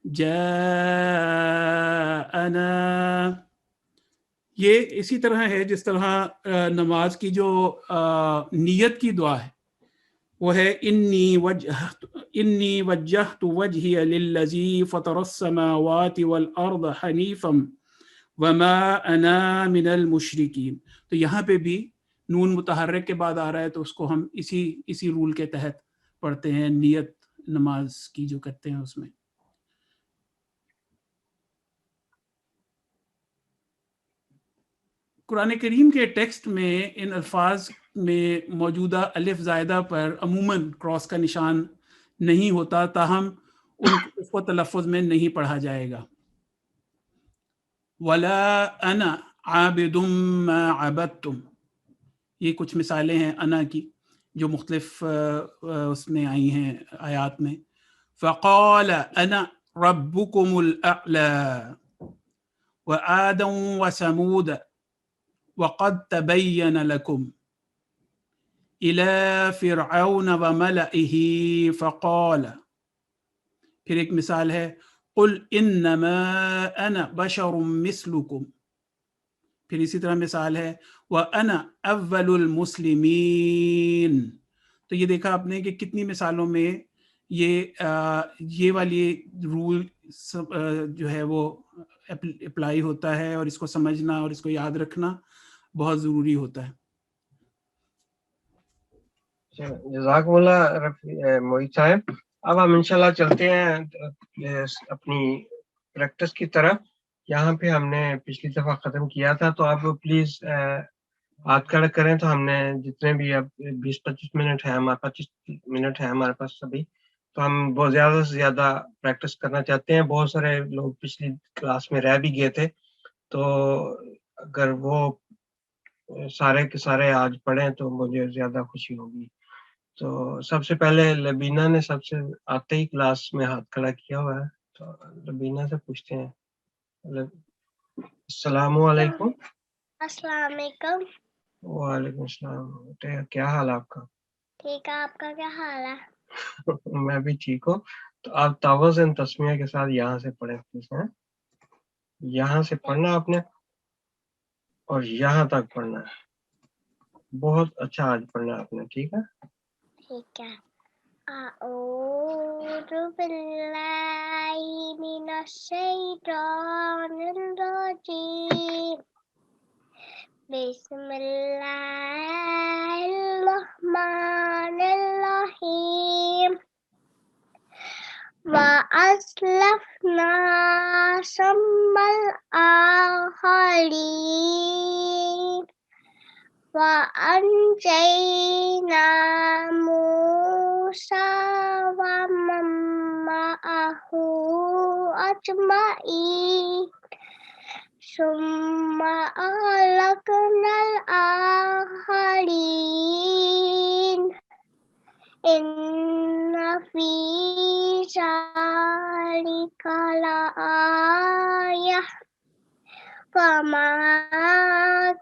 جاءنا. یہ اسی طرح ہے جس طرح نماز کی جو نیت کی دعا ہے وہ ہے انی وجہت وجہی للذی فطر السماوات والارض حنیفا وما انا من المشرکین. تو یہاں پہ بھی نون متحرک کے بعد آ رہا ہے تو اس کو ہم اسی رول کے تحت پڑھتے ہیں نیت نماز کی جو کرتے ہیں اس میں. قرآن کریم کے ٹیکسٹ میں ان الفاظ میں موجودہ الف زائدہ پر عموماً کراس کا نشان نہیں ہوتا، تاہم اس کو تلفظ میں نہیں پڑھا جائے گا. وَلَا أَنَا عَابِدٌ مَا عَبَدْتُمْ، یہ کچھ مثالیں ہیں انا کی جو مختلف اس میں آئی ہیں آیات میں. فَقَالَ أَنَا رَبُّكُمُ الْأَعْلَى وَآدًا وَثَمُودَ وَقَدْ تَبَيَّنَ لَكُمْ إِلَى فِرْعَوْنَ وَمَلَئِهِ فَقَالَ. پھر ایک مثال ہے قُلْ إِنَّمَا أَنَا بَشَرٌ مِثْلُكُمْ. پھر اسی طرح مثال ہے وَأَنَا أَوَّلُ الْمُسْلِمِينَ. تو یہ دیکھا آپ نے کہ کتنی مثالوں میں یہ والی رول جو ہے وہ اپلائی ہوتا ہے، اور اس کو سمجھنا اور اس کو یاد رکھنا بہت ضروری ہوتا ہے. جزاک اللہ موہت صاحب. اب ہم انشاءاللہ چلتے ہیں اپنی پریکٹس کی طرف. یہاں پہ ہم نے پچھلی دفعہ ختم کیا تھا، تو آپ پلیز ہاتھ کھڑا کریں. تو ہم نے جتنے بھی اب 20-25 منٹ ہے ہمارے پاس، 25 منٹ ہے ہمارے پاس سبھی، تو ہم بہت زیادہ سے زیادہ پریکٹس کرنا چاہتے ہیں. بہت سارے لوگ پچھلی کلاس میں رہ بھی گئے تھے، تو اگر وہ سارے کے سارے آج پڑھیں تو مجھے زیادہ خوشی ہوگی. تو سب سے پہلے لبینہ نے سب سے آتے ہی کلاس میں ہاتھ کھڑا کیا ہوا ہے، تو لبینہ سے پوچھتے ہیں. السلام علیکم. السلام علیکم. وعلیکم السلام. کیا حال ہے آپ کا؟ ٹھیک ہے، آپ کا کیا حال ہے؟ میں بھی ٹھیک ہوں. تو آپ توازن تسمیہ کے ساتھ یہاں سے پڑھیں پلیز. یہاں سے پڑھنا آپ نے اور یہاں تک پڑھنا ہے. بہت اچھا آج پڑھنا آپ نے، ٹھیک ہے؟ ٹھیک ہے. اعوذ باللہ من الشیطان الرجیم، بسم اللہ الرحمن الرحیم. وَأَزْلَفْنَا ثَمَّ الْآخَرِينَ وَأَنْجَيْنَا مُوسَى وَمَن مَّعَهُ أَجْمَعِينَ. ثُمَّ أَغْرَقْنَا الْآخَرِينَ. إِنَّ فِي ذَلِكَ لَآيَةً وَمَا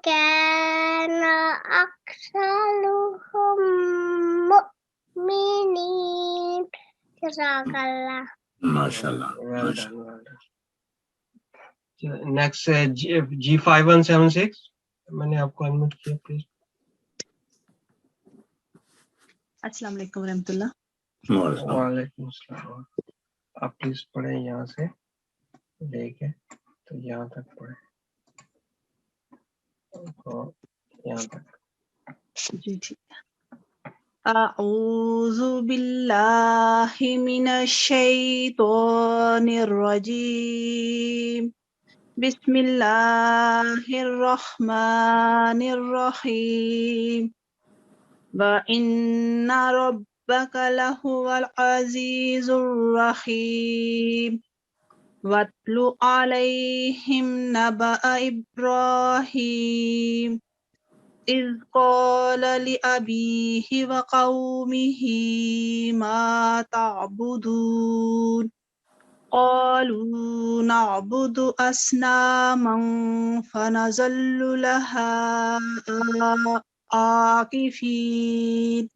كَانَ أَكْثَرُهُم مُؤْمِنِينَ. جزاک اللہ. ماشاء اللہ. Next G5176. میں نے آپ کو انمیوٹ کیا، پلیز. السلام علیکم ورحمۃ اللہ. وعلیکم السلام. آپ پلیز پڑھیں یہاں سے لے کے تو یہاں تک پڑھیں، یہاں تک. جی ٹھیک ہے. اعوذ باللہ من الشیطان الرجیم، بسم اللہ الرحمن الرحیم وَإِنَّ رَبَّكَ لَهُوَ الْعَزِيزُ الرَّحِيمُ وَاتْلُ عَلَيْهِمْ نَبَأَ إِبْرَاهِيمَ إِذْ قَالَ لِأَبِيهِ وَقَوْمِهِ مَا تَعْبُدُونَ قالوا نعبد أصناما فنظل لها عاكفين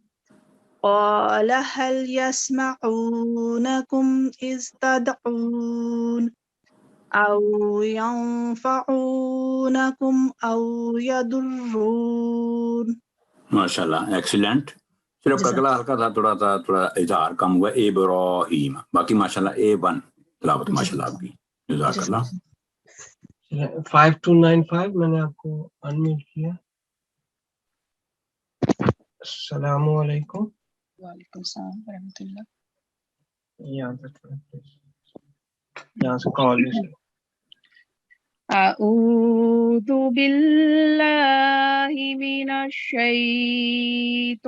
قال هل يسمعونكم إذ تدعون أو ينفعونكم أو يضرون. ماشاء اللہ ایکسیلنٹ. صرف کلکلا ہلکا تھا، تھوڑا اظہار کم ہوا. ابراہیم، باقی ماشاء اللہ A1 تلاوت ماشاء اللہ آپ کی. جزاک اللہ. 5295 میں نے آپ کو انمیوٹ کیا. السلام علیکم. وعلیکم السلام ورحمۃ اللہ. یہاں سے کال. أعوذ بالله من الشيطان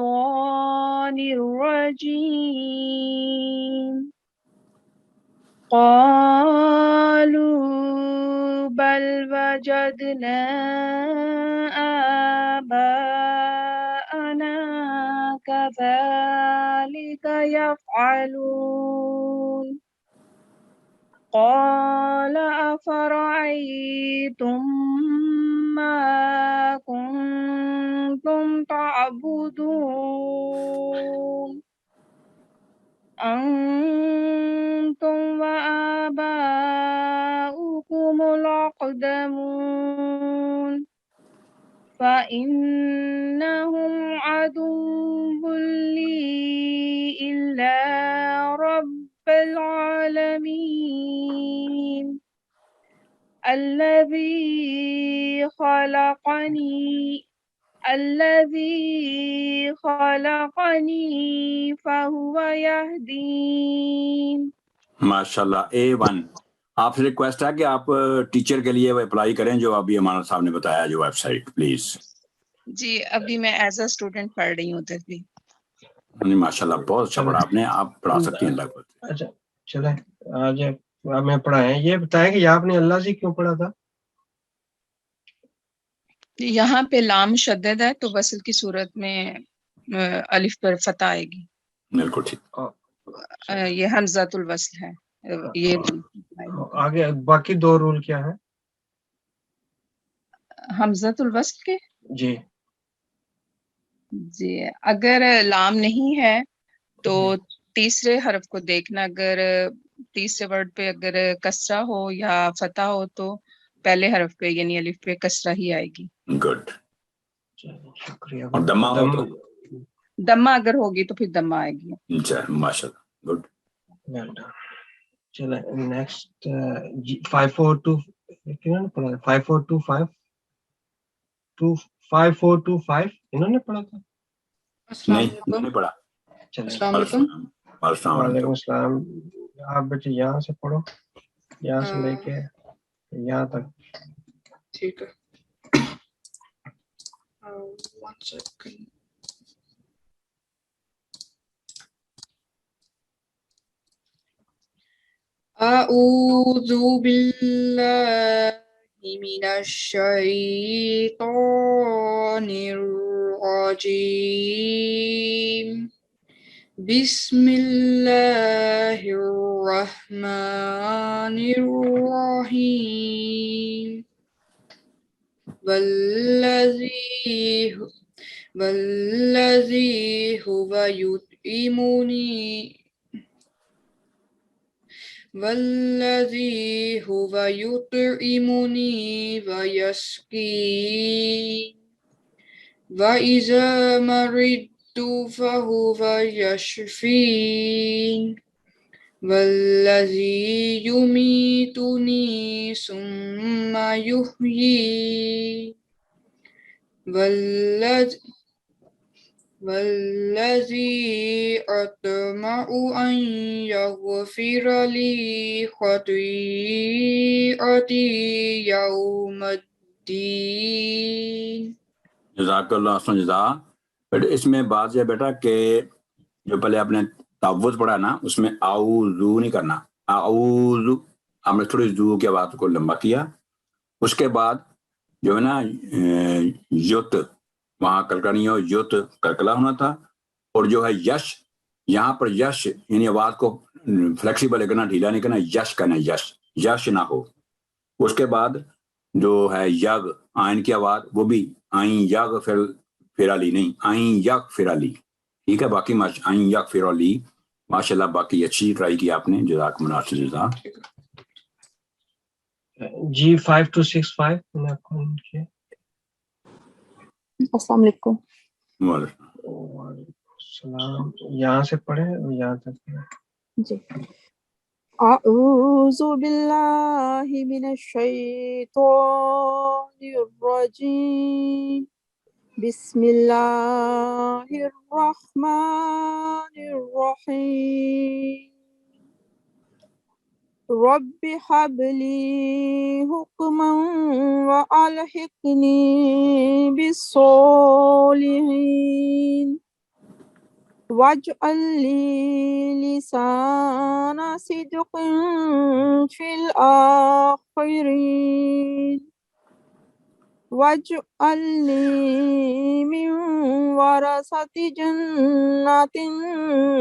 الرجيم قالوا بل وجدنا آباءنا كذلك يفعلون قال أفرأيتم ما كنتم تعبدون أنتم وآباؤكم الأقدمون فإنهم عدو لي إلا رب العالمين الذي خلقني فهو يهدين. ماشاء اللہ A1. آپ سے ریکویسٹ ہے کہ آپ ٹیچر کے لیے اپلائی کریں جو ابھی امانت صاحب نے بتایا جو ویب سائٹ پلیز. جی ابھی میں ایز اے اسٹوڈنٹ پڑھ رہی ہوں ادھر بھی. ماشاء اللہ بہت اچھا پڑھا آپ نے. آپ پڑھا سکتی ہیں اللہ کو. اچھا چلیں آج ہمیں پڑھائیں. یہ بتائیں کہ آپ نے اللہ سے کیوں پڑھا تھا؟ یہاں پہ لام شدد ہے تو وصل کی صورت میں الف پر فتح آئے گی. بالکل ٹھیک. یہ حمزۃ الوصل ہے. یہ آگے باقی دو رول کیا ہے حمزۃ الوصل کے؟ جی جی اگر لام نہیں ہے تو تیسرے حرف کو دیکھنا. اگر تیسرے ورڈ پہ اگر کسرہ ہو یا فتح ہو تو پہلے حرف پہ یعنی الف پہ کسرہ ہی آئے گی. گڈ. شکریہ. اور دمہ ہو تو دمہ اگر ہوگی تو پھر دمہ آئے گی. ماشاء اللہ گڈ. چلیں نیکسٹ 5425 انہوں نے پڑھا تھا. نہیں نہیں پڑھا. السلام علیکم. وعلیکم السلام. آپ بچے یہاں سے پڑھو، یہاں سے لے کے یہاں تک. ٹھیک ہے. One second. أعوذ بالله من الشيطان الرجيم بسم الله الرحمن الرحيم والذي هو يطعمني ويسقين وإذا مرضت فهو يشفين والذي يميتني ثم يحيين والذي أطمع أن يغفر لي خطيئتي يوم الدين. جزاک اللہ حسن جزا. بٹ اس میں بات یہ بیٹا کہ جو پہلے آپ نے تعوذ پڑھا نا اس میں اعوذ نہیں کرنا. اعوذ ہم نے تھوڑی زو کی آواز کو لمبا کیا. اس کے بعد جو ہے نا یوت وہاں کلکلا نہیں ہو, یوت کلکلا ہونا تھا. اور جو ہے یش یہاں پر یش یعنی آواز کو فلیکسیبل کرنا, ڈھیلا نہیں کرنا, یش کرنا, یش یش نہ ہو. اس کے بعد جو ہے یگ آئین کی آواز وہ بھی آئین یگ فرالی نہیں, آئین یگ فرالی. ٹھیک ہے, باقی آئین یگ فرالی ماشاء اللہ باقی اچھی ٹرائی کی آپ نے, جزاکم اللہ خیر. G5265 میں نے آپ کو کیا. السلام علیکم. وعلیکم السلام. یہاں سے پڑھیں اور یہاں تک پڑھیں. جی. اعوذ باللہ من الشیطان الرجیم. بسم اللہ الرحمن الرحیم. رب حب لی حکما والحقنی بالصالحین. واجعل لی لسان صدق فی الآخرین. واجعلنی من ورثۃ جنۃ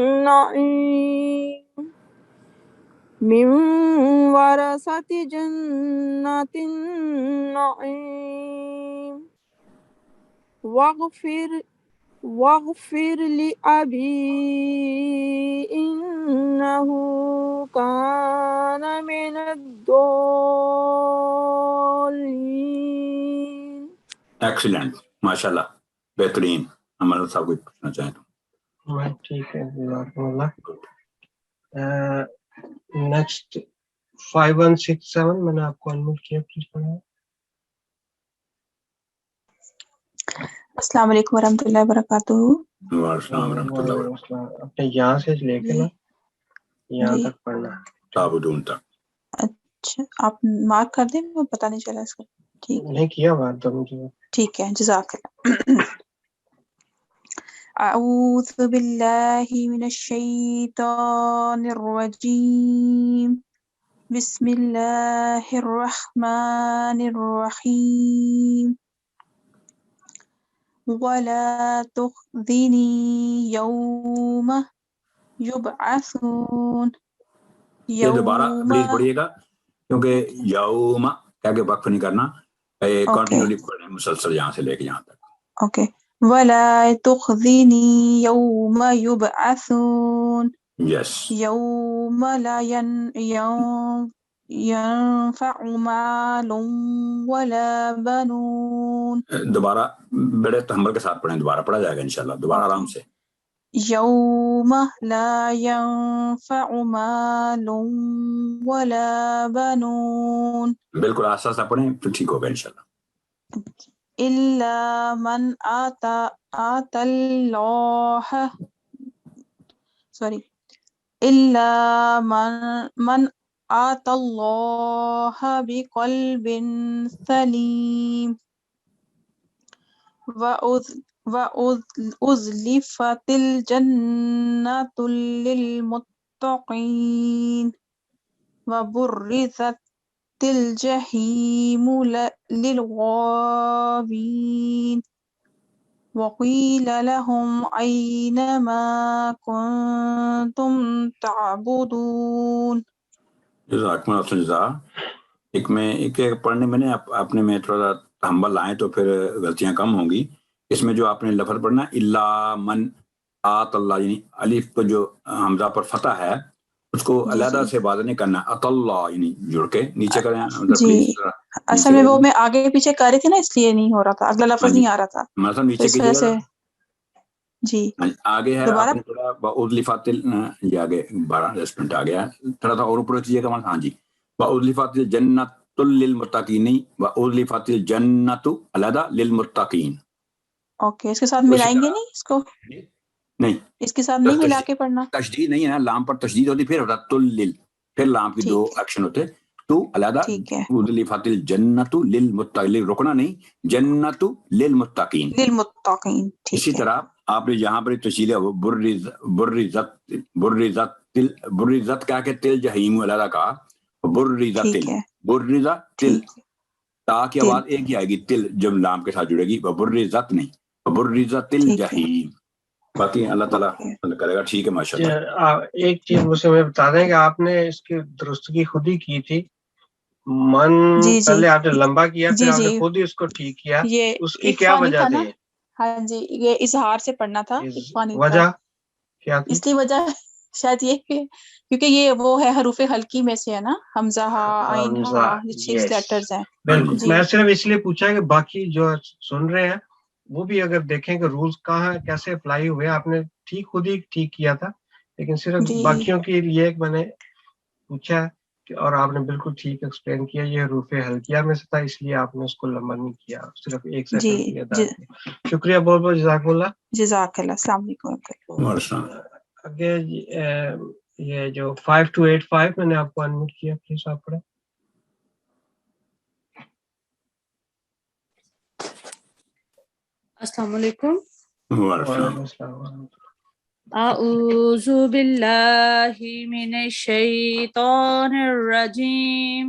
النعیم. من ورثۃ جنۃ النعیم. واغفر لأبی إنه كان من الضالین. ایکسیلنٹ ماشاء اللہ بہترین. ہمارا صاحب کوئی پوچھنا چاہیں تو. ٹھیک ہے, جزاکم اللہ. نیکسٹ 5167 میں نے آپ کو انمیوٹ کیا, پلیز پڑھیں. السلام علیکم ورحمۃ اللہ وبرکاتہ. السلام ورحمۃ اللہ وبرکاتہ. اپنے یہاں سے لے کے نا یہاں تک پڑھنا. تعبدون تک. اچھا آپ مارک کر دیں, مجھے پتہ نہیں چلا اس کا. ٹھیک نہیں کیا بات تو مجھے. ٹھیک ہے, جزاک اللہ. اعوذ باللہ من الشیطان الرجیم. بسم اللہ الرحمن الرحیم. ولا تخزنی یوم یبعثون. یہ دوبارہ پلیز پڑھیے گا کیونکہ یوم کہہ کے وقف نہیں کرنا, کنٹینیولی پڑھیں مسلسل یہاں سے لے کے یہاں تک. اوکے. ولا تخزنی یوم یبعثون. یس. یوم لا ينفع مال ولا بنون. دوبارہ بڑے تحمل کے ساتھ پڑھیں, دوبارہ پڑھا جائے گا انشاءاللہ, دوبارہ آرام سے. یوم لا ينفع مال ولا بنون. بالکل آہستہ آہستہ پڑھیں تو ٹھیک ہوگا انشاءاللہ. الا من آتى الله الا من آتى الله بقلب سليم وأزلفت الجنة للمتقين وبرزت الجحيم للغاوين وقيل لهم أين ما كنتم تعبدون. جزاکم اللہ جزا. ایک پڑھنے میں نے اپنے میں تھوڑا سا تحمل لائیں تو پھر غلطیاں کم ہوں گی. اس میں جو آپ نے لفظ پڑھنا الا من آت اللہ, یعنی الف پر جو حمزہ پر فتح ہے اس کو علیحدہ سے واضح نہیں کرنا, ات اللہ یعنی جڑ کے نیچے کریں. جی اصل میں وہ میں آگے پیچھے کر رہی تھی نا, اس لیے نہیں ہو رہا تھا, اگلا لفظ نہیں آ رہا تھا. مطلب نیچے کیجیے گا. جی آگے ہے آپ نے تھوڑا وَأُزْلِفَتِ یہ آگے 10 منٹ آ گیا, تھوڑا سا اور اوپر کیجیے گا. ہاں جی, وَأُزْلِفَتِ الْجَنَّةُ لِلْمُتَّقِينَ وَأُزْلِفَتِ الْجَنَّةُ علیحدہ لِلْمُتَّقِينَ. اوکے، اس کے ساتھ اسی ملائیں گے طرح نہیں اس کو، نہیں، اس کے ساتھ نہیں ملا کے پڑھنا؟ تشدید نہیں ہے نا، لام پر تشدید ہوتی پھر ہوتا تل، پھر لام کی دو ٹھیک ہے، ایکشن ہوتے، تو علیحدہ ٹھیک ہے، ادلفت الجنت للمتقین، رکنا نہیں، جنت للمتقین. للمتقین، اسی ٹھیک ہے، طرح آپ نے یہاں پر تشیل برزت کہا کہ تل جہیم علیحدہ کہا، برزت ٹھیک تل، ہے، برزہ تل، ٹھیک ہے، تا کی تل، آواز ایک ہی آئے گی، تل جب لام کے ساتھ جڑے گی، برزت نہیں، برزت ٹھیک ہے، الجحیم. باقی اللہ تعالیٰ اوکے، کرے گا. ٹھیک ہے، ماشاءاللہ. ایک چیز مجھے بتا دیں کہ آپ نے اس کی درستگی خود ہی کی تھی، من جی جی پہلے آپ نے لمبا کیا، پھر جی آپ نے جی، خود ہی اس کو ٹھیک کیا، یہ اس کی کیا اخفا نہیں وجہ تھا نا؟ تھی؟ ہاں جی، یہ اظہار سے پڑھنا تھا، اخفا نہیں تھا. وجہ کیا تھی؟ اس کی وجہ شاید یہ کہ کیونکہ یہ وہ ہے حروف حلقی میں سے ہے نا، حمزہ ہا، عین ہا، یہ 6 یس، لیٹرز ہیں. بالکل. جی میں صرف اس لیے پوچھا کہ باقی جو سن رہے ہیں وہ بھی اگر دیکھیں کہ رولز کہاں کیسے اپلائی ہوئے، آپ نے خود ہی ٹھیک کیا تھا، لیکن صرف جی باقیوں کے لیے میں نے پوچھا کہ، اور آپ نے بالکل ٹھیک ایکسپلین کیا، یہ حروف حلقیہ میں سے تھا، اس لیے آپ نے اس کو لمبا نہیں کیا، صرف ایک جی سیکنڈ کے لیے ادا کیا. شکریہ بہت بہت، جزاک اللہ. جزاک اللہ. السلام علیکم. آگے یہ جو 5285 میں نے آپ کو انمیوٹ کیا، پلیز آپ پڑھیں. السلام علیکم. وعلیکم السلام ورحمۃ اللہ. اعوذ باللہ من الشیطان الرجیم.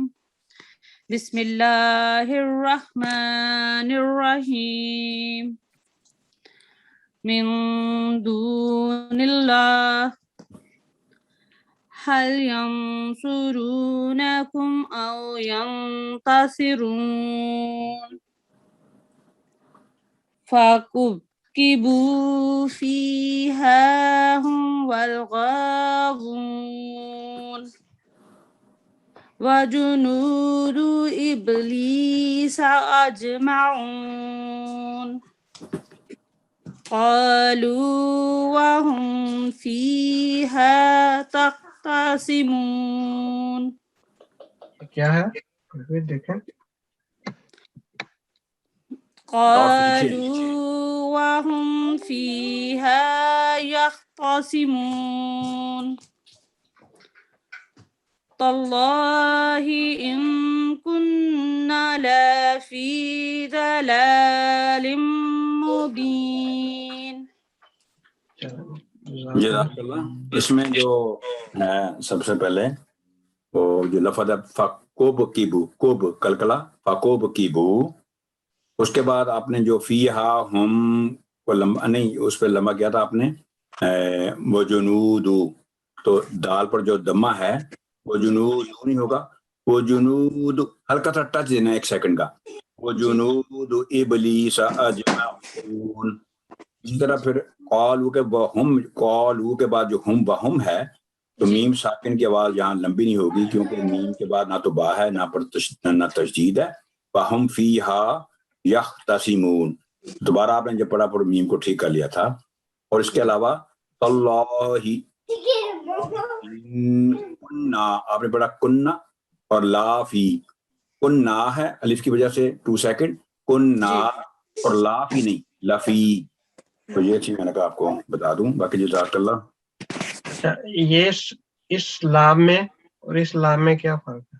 بسم اللہ الرحمن الرحیم. من دون اللہ هل ينصرونكم أو ينتصرون فكبكبوا فيها هم والغاوون وجنود إبليس أجمعون قالوا وهم فيها تختصمون. کیا ہے دیکھیں؟ قالوا وهم فيها يختصمون تالله إن كنا لفي ضلال مبين. جزاک اللہ. اس میں جو ہے سب سے پہلے وہ جو لفظ ہے فکوب کیبو، کوب کلکلا، فکوب کیبو، اس کے بعد آپ نے جو فیہا ہم کو لمبا نہیں، اس پہ لمبا کیا تھا آپ نے، وہ جنودو، تو دال پر جو دمہ ہے وہ جنود نہیں ہوگا، وہ جنود ہلکا سا ٹچ دینا 1 سیکنڈ کا، وہ جنود ابلیس اجمعون. اسی طرح پھر قالو کے وہم، قالو کے بعد جو ہم وہم ہے تو میم ساکن کی آواز یہاں لمبی نہیں ہوگی، کیونکہ میم کے بعد نہ تو با ہے نہ تشدید ہے. وہم فیہا یختصمون، دوبارہ آپ نے جب پڑھا پر میم کو ٹھیک کر لیا تھا. اور اس کے علاوہ اللہ کننا، آپ نے پڑھا کننا، اور لا فی، کننا ہے الف کی وجہ سے 2 سیکنڈ، کننا، اور لا فی نہیں، لفی. تو یہ چیز میں نے کہا آپ کو بتا دوں. باقی جزاک اللہ. اچھا، یہ اس لام میں اور اس لام میں کیا فرق ہے؟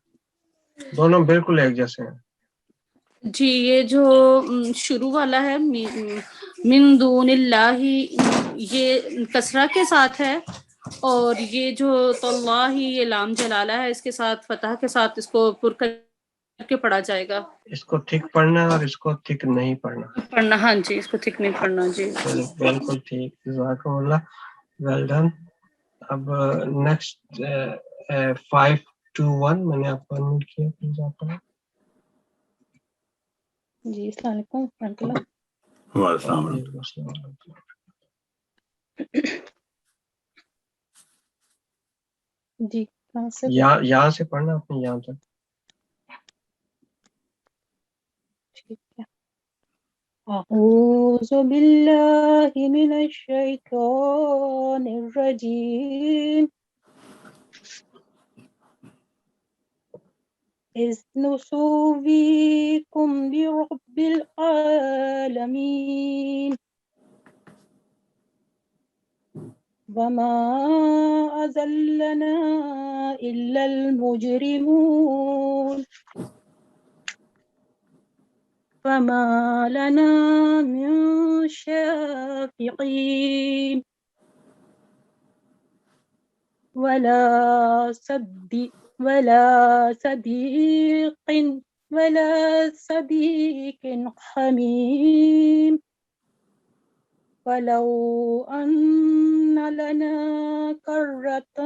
دونوں بالکل ایک جیسے ہیں. جی، یہ جو شروع والا ہے من دون اللہ، یہ کسرہ کے ساتھ ہے، اور یہ جو اللہ، یہ لام جلالہ ہے، اس کے ساتھ فتح کے ساتھ اس کو پر کر کے پڑھا جائے گا. اس کو ٹھیک پڑھنا اور اس کو ٹھیک نہیں پڑھنا. ہاں جی، اس کو ٹھیک نہیں پڑھنا. جی بالکل ٹھیک، جزاکم اللہ، ویل ڈن. اب نیکسٹ 521 میں نے آپ کو انمیوٹ کیا، پلیز آپ پڑھیں. جی، السلام علیکم ورحمۃ اللہ. وعلیکم السلام. جی، کہاں سے؟ یہاں سے پڑھنا اپنے یہاں تک. ٹھیک ہے. اعوذ باللہ من الشیطان الرجیم. اذ نسویکم برب العالمین. وما أذلنا إلا المجرمون فما لنا من شافعين ولا صديق حميم ولو أن لنا كرة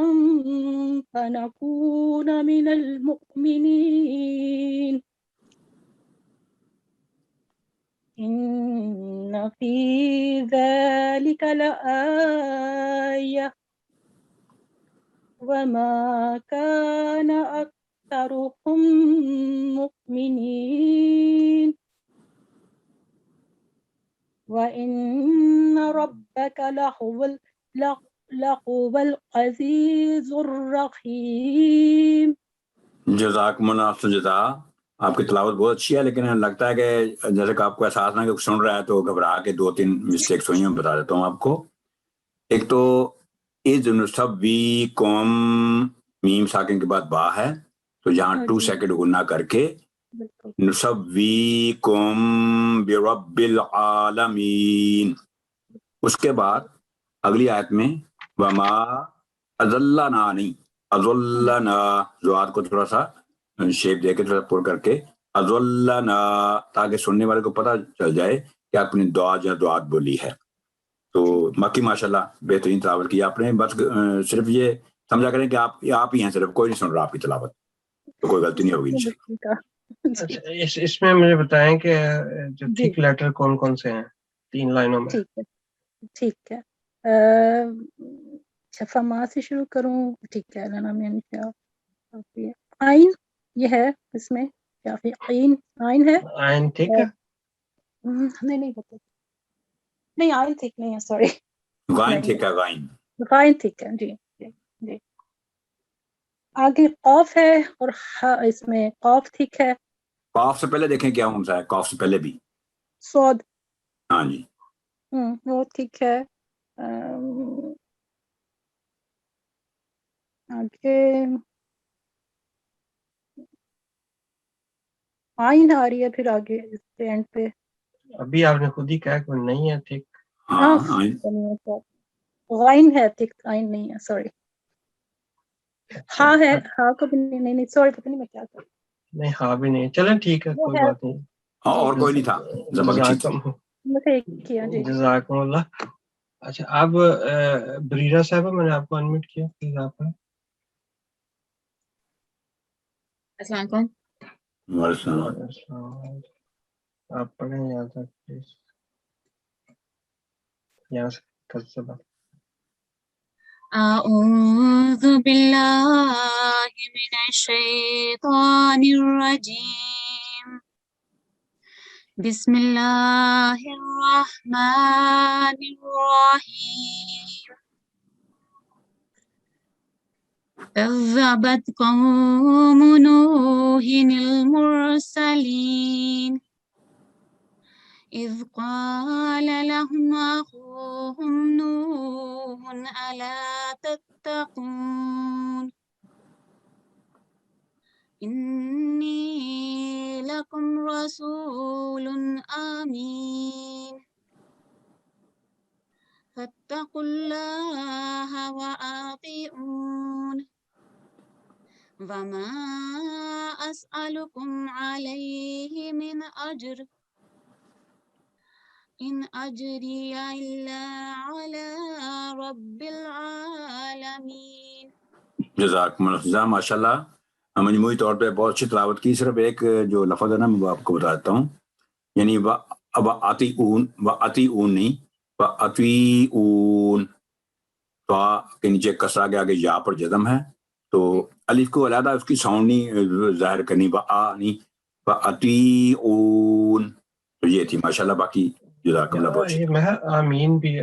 فنكون من المؤمنين إن في ذلك لآية وما كان أكثرهم مؤمنين وإن ربك لهو العزيز الرحيم. جزاکماللہ جزا. آپ کی تلاوت بہت اچھی ہے، لیکن لگتا ہے کہ جیسے کہ آپ کو احساس نہ کہ سن رہا ہے تو گھبرا کے 2-3 مسٹیکس ہوئی ہیں، بتا دیتا ہوں آپ کو. ایک تو اذ نصویکم، میم ساکن کے بعد با ہے تو جہاں 2 سیکنڈ گنا کر کے نصویکم برب العالمین. اس کے بعد اگلی آیت میں وما اضلنا، نہیں اضلنا، زوات کو تھوڑا سا شیپ دے کے تھوڑا پر کر کے اضلنا، تاکہ سننے والے کو پتہ چل جائے کہ آپ نے دعا یا دعات بولی ہے. تو باقی ماشاءاللہ بہترین تلاوت کی آپ نے. بس صرف یہ سمجھا کریں کہ آپ ہی ہیں، صرف کوئی نہیں سن رہا آپ کی تلاوت، تو کوئی غلطی نہیں ہوگی انشاءاللہ. اچھا اس میں مجھے بتائیں کہ جو تھک لیٹر کون کون سے ہیں 3 لائنوں میں؟ ٹھیک ہے. فما سے شروع کروں؟ ٹھیک ہے. عین یہ ہے اس میں، یا پھر عین ہے. عین ٹھیک ہے، نہیں پتا، نہیں عین ٹھیک نہیں ہے، سوری. غائن ٹھیک ہے، غائن ٹھیک ہے. جی. آگے قاف ہے اور اس میں قاف ٹھیک ہے. قاف سے پہلے دیکھیں کیا کون سا ہے، قاف سے پہلے بھی صاد. ہاں جی وہ ٹھیک ہے. آگے آئین آ رہی ہے پھر آگے اس پہ اینڈ پہ. ابھی آپ نے خود ہی کہا کہ نہیں ہے ٹھیک. غائن ہے ٹھیک، آئین نہیں ہے، سوری. ہاں ہے، ہاں کو بھی نہیں، سوری پتہ نہیں میں کیا کروں. نہیں ہاں بھی نہیں، چلیں ٹھیک ہے، کوئی بات نہیں. اور کوئی نہیں تھا. جزاکم اللہ. اچھا اب بریرہ صاحبہ میں نے آپ کو انمیوٹ کیا، پلیز آپ ہیں. السلام علیکم. آپ پڑھیں یہاں تک پلیز، یہاں سے کذبہ. أعوذ بالله من الشيطان الرجيم. بسم الله الرحمن الرحيم. كذبت قوم نوح المرسلين إذ قال لهم أخوهم نوح ألا تتقون إني لكم رسول أمين فاتقوا الله وأطيعون وما أسألكم عليه من أجر إن أجري إلا على رب العالمين. جزاکم اللہ. ماشاءاللہ مجموعی طور پہ بہت اچھی تلاوت کی. صرف ایک جو لفظ ہے نا میں آپ کو بتا دیتا ہوں، یعنی وَأَطِيعُونَ نہیں وَأَطِيعُونَ، تو کے نیچے کسرہ کے آگے یا پر جزم ہے، تو الف کو علیحدہ اس کی ساؤنڈ نہیں ظاہر کرنی، نہیں وَأَطِيعُونَ. تو یہ تھی ماشاءاللہ. باقی جزاکم اللہ بہت میں آمین بھی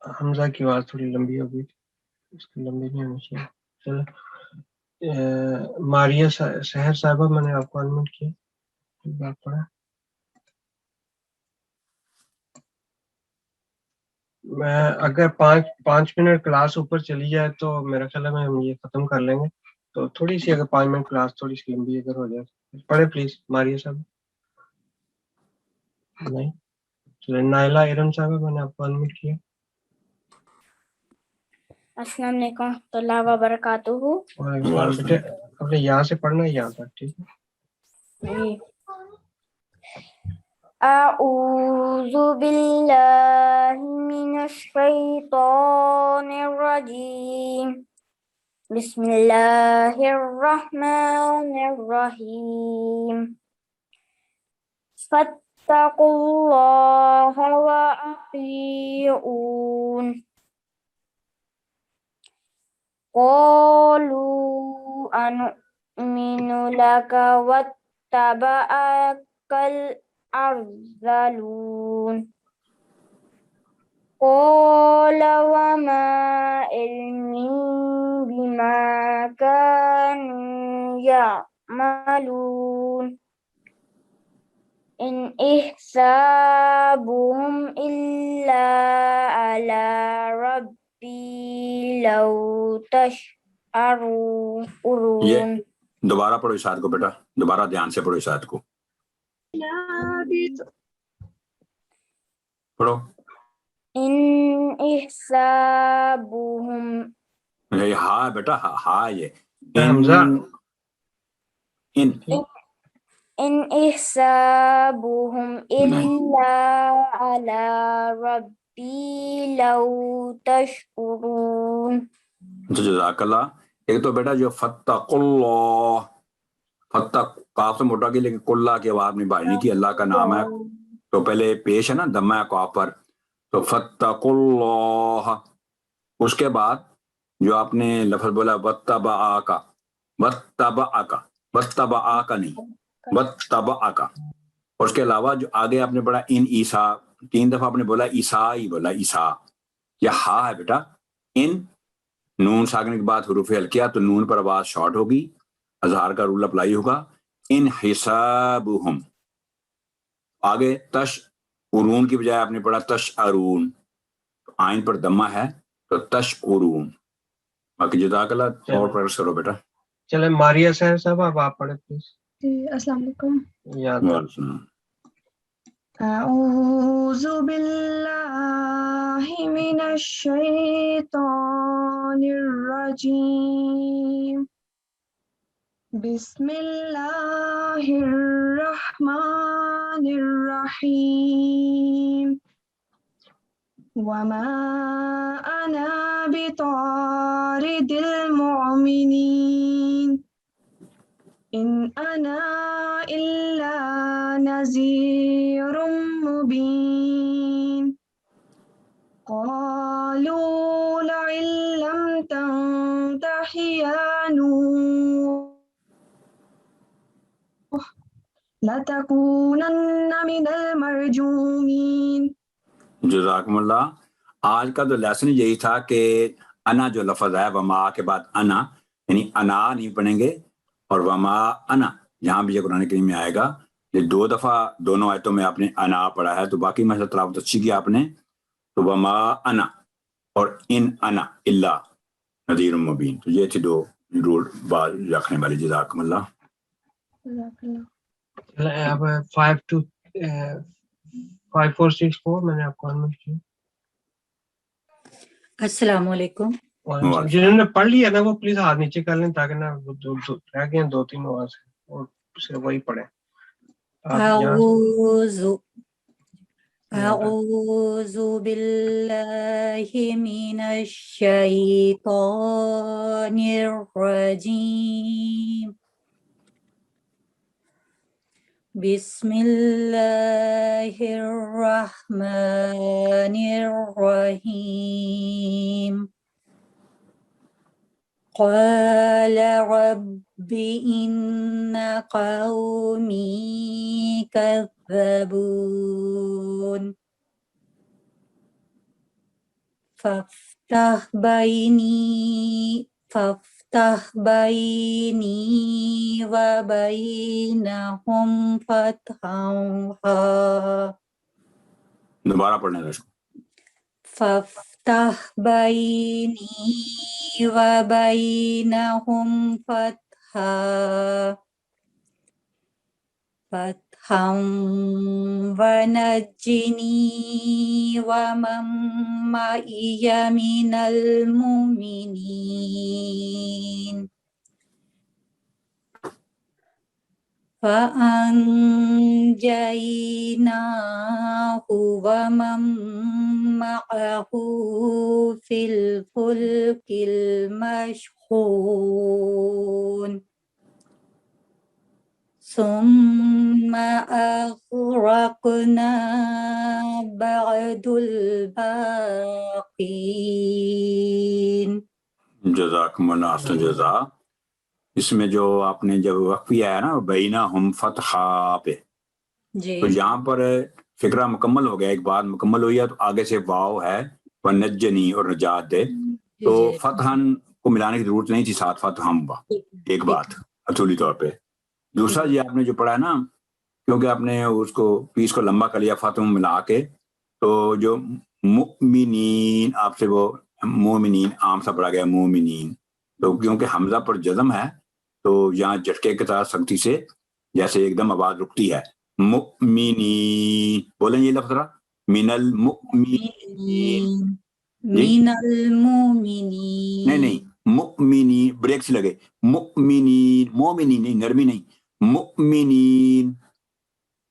حمزہ کی آواز تھوڑی لمبی ہو گئی، اس کی لمبی نہیں ہونی چاہیے. چلو ماریہ سحر صاحبہ میں نے آپ کو انمیوٹ کیا، بات پڑھا. میں اگر 5 منٹ کلاس اوپر چلی جائے تو میرا خیال ہے ہم یہ ختم کر لیں گے. تو تھوڑی سی اگر 5 منٹ کلاس تھوڑی سی لمبی اگر ہو جائے پڑھے پلیز. ماریہ صاحب نہیں. چلے نائلہ ارم صاحب میں نے آپ کو انمیوٹ کیا. السلام علیکم ورحمۃ اللہ وبرکاتہ. وعلیکم السلام. بیٹے اپنے یہاں سے پڑھنا ہے یہاں تک ٹھیک ہے. جی. اعوذ باللہ من الشیطان الرجیم. بسم اللہ الرحمن الرحیم. فاتقوا اللہ وأطیعون. قالوا أنؤمن لك واتبعك الأرذلون. قال وما علمي بما كانوا يعملون. إن حسابهم إلا على ربي لو تشعرون. یہ دوبارہ پڑھو اس آیت کو بیٹا, دوبارہ دھیان سے پڑھو اس آیت کو. پڑھو. إن حسابهم یہ ہاں بیٹا, ہاں یہ حمزہ إن حسابهم إلا على ربي لو تشعرون. جزاک اللہ. ایک تو بیٹا جو فتق اللہ, فتق کاف سے موٹا کی لیکن کلّہ کی آواز میں باہر نہیں کی, اللہ کا نام ہے تو پہلے پیش ہے نا دمہ ہے کاف پر, تو فتق اللہ. اس کے بعد جو آپ نے لفظ بولا واتبعاکا, واتبعاکا, واتبعاکا نہیں واتبعاکا. اور اس کے علاوہ جو آگے آپ نے پڑھا ان عیسیٰ, 3 دفعہ آپ نے بولا عیسیٰ ہی بولا, عیسیٰ. یہ ہاں ہے بیٹا. ان نون ساکن کے بعد حروف ہلکیہ تو نون پر آواز شارٹ ہوگی, اظہار کا رول اپلائی ہوگا. ان حسابہم. آگے تش ارون کی بجائے آپ نے پڑھا تش ارون, آئین پر دمہ ہے تو تش ارون. باقی جزاک اللہ. اور پریکٹس کرو بیٹا. چلے ماریہ صاحب اب آپ پڑھے پلیز. السلام علیکم. یاد اعوذ باللہ من الشیطان الرجیم. بسم اللہ الرحمن الرحیم. وما انا بطارد المؤمنین ان انا الا نذیر مبین. قالوا لئن لم تنته يا نوح لتكونن من المرجومین. جزاکم اللہ. آج کا جو لیسن یہی تھا کہ انا جو لفظ ہے وما کے بعد انا, یعنی انا نہیں پڑھیں گے, اور وما انا یہاں بھی یہ قرآن کریم میں آئے گا. یہ 2 دفعہ دونوں آیتوں میں آپ نے انا پڑھا ہے, تو باقی میں تلاوت اچھی کی آپ نے. تو وما انا اور ان انا الا نذیر مبین, تو یہ تھی 2 رول بات رکھنے والی. جزاکم اللہ. اب 5464 میں نے آپ کو انمیوٹ کیا. السلام علیکم. جنہوں نے پڑھ لیا نا وہ پلیز ہاتھ نیچے کر لیں تاکہ نا رہ گئے 2-3 آواز اور صرف وہی پڑھیں. اعوذ باللہ من الشیطان الرجیم. بسم اللہ الرحمن الرحیم. قال رب إن قومي كذبون. فافتح بيني وبينهم فتحا. دوبارہ پڑھنے دو. فافتح بيني وبينهم فتحا ونجني ومن معي من المؤمنين فأنجيناه ومن معه في الفلك المشحون ثم أغرقنا بعد الباقين. جزاکم اللہ احسن جزا. اس میں جو آپ نے جب وقفیہ ہے نا بینا ہم فتحا پہ، تو یہاں پر فکرہ مکمل ہو گیا، ایک بات مکمل ہوئی ہے تو آگے سے واو ہے ونجنی اور نجات دے، تو فتحن کو ملانے کی ضرورت نہیں تھی ساتھ فتحم با، ایک بات اصولی طور پہ. دوسرا یہ آپ نے جو پڑھا ہے نا، کیونکہ آپ نے اس کو پیس کو لمبا کر لیا فتحم ملا کے، تو جو مؤمنین آپ سے وہ مومنین عام سا پڑھا گیا مومنین، تو کیونکہ حمزہ پر جزم ہے تو یہاں جھٹکے کے ساتھ سختی سے جیسے ایک دم آواز رکتی ہے. مؤمنین بولیں یہ لفظ ذرا، من المؤمنین، من المؤمنین، نہیں مؤمنین، بریک سے لگے، مؤمنین، مومنین نہیں، نرمی نہیں، مؤمنین.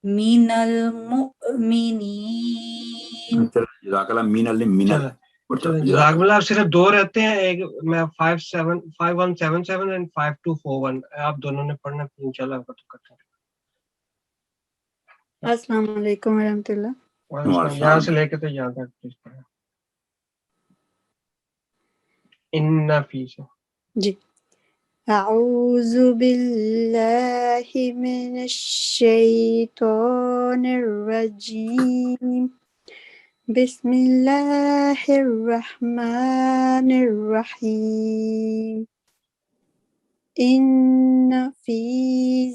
من المؤمنین. جزاک اللہ. من المنل. جزاک اللہ. صرف دو رہتے ہیں، ایک میں 5177 اینڈ 5241 آپ دونوں نے پڑھنا، انشاءاللہ آپ کو تو کرتے ہیں. السلام علیکم ورحمۃ اللہ. یہاں سے لے کے تو یہاں تک پلیز پڑھیں. ان فی سے جی. اعوذ باللہ من الشیطان الرجیم. بسم اللہ الرحمن الرحیم. ان فی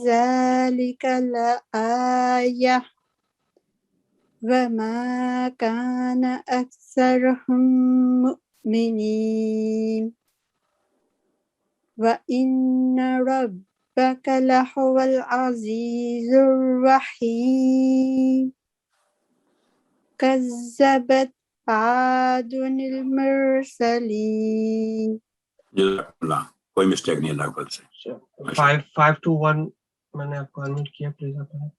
ذلک لآیہ وما کان اکثرهم مؤمنین وَإِنَّ رَبَّكَ لَهُوَ الْعَزِيزُ الرَّحِيمُ. كَذَّبَتْ عَادٌ الْمُرْسَلِينَ. جزاک اللہ. کوئی مسٹیک نہیں اللہ کو سے. 521 میں نے آپ کو انمیوٹ کیا، پلیز آپ پڑھیں.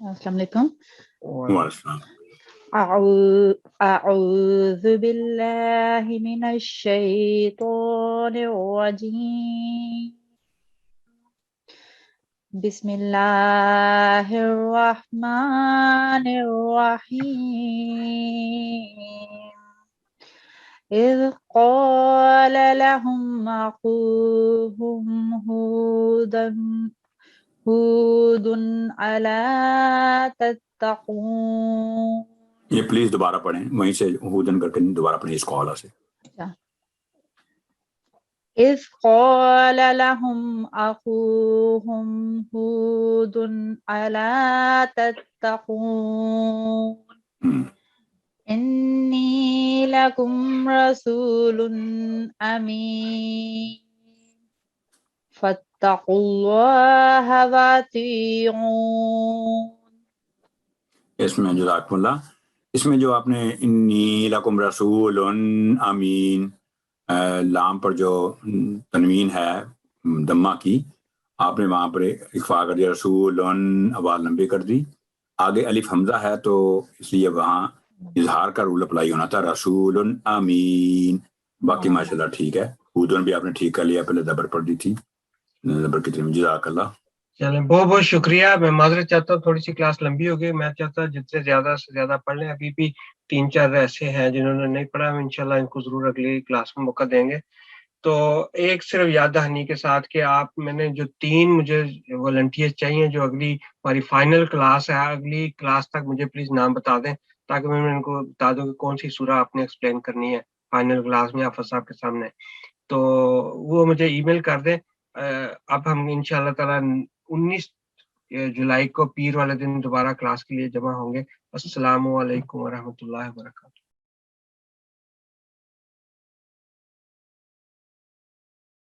السلام علیکم. وعلیکم. اعوذ باللہ من الشیطان الرجیم. بسم اللہ الرحمن الرحیم. اذ قال لهم اخوهم ہود الا تتقون. یہ پلیز دوبارہ پڑھیں، وہیں سے ہودن کر کے دوبارہ پڑھیں اس قولا سے. اذ قال لهم اخوهم ہود الا تتقون انی لکم رسول امین فاتقوا اللہ واطیعون. اس میں جزاکم اللہ، اس میں جو آپ نے انی لکم رسول امین، لام پر جو تنوین ہے دمہ کی، آپ نے وہاں پر اخفا کر دیا، رسول آواز لمبی کر دی، آگے الف حمزہ ہے تو اس لیے وہاں اظہار کا رول اپلائی ہونا تھا، رسول امین. باقی ماشاءاللہ ٹھیک ہے. ہودن بھی آپ نے ٹھیک کر لیا، پہلے زبر پڑھ دی تھی، زبر کی طرف. جزاک اللہ. چلیں بہت بہت شکریہ. میں معذرت چاہتا ہوں تھوڑی سی کلاس لمبی ہو گئی، میں چاہتا ہوں جتنے زیادہ سے زیادہ پڑھ لیں. ابھی بھی 3-4 ایسے ہیں جنہوں نے نہیں پڑھا، ہم انشاءاللہ ان کو ضرور اگلی کلاس میں موقع دیں گے. تو ایک صرف یاد دہانی کے ساتھ کہ آپ میں نے جو 3 مجھے والنٹیئر چاہیے جو اگلی ہماری فائنل کلاس ہے، اگلی کلاس تک مجھے پلیز نام بتا دیں تاکہ میں ان کو بتا دوں کہ کون سی سورہ آپ نے ایکسپلین کرنی ہے فائنل کلاس میں حافظ صاحب کے سامنے. تو وہ مجھے ای میل کر دیں. اب ہم انشاءاللہ تعالیٰ 19 جولائی کو پیر والے دن دوبارہ کلاس کے لیے جمع ہوں گے. السلام علیکم ورحمۃ اللہ وبرکاتہ.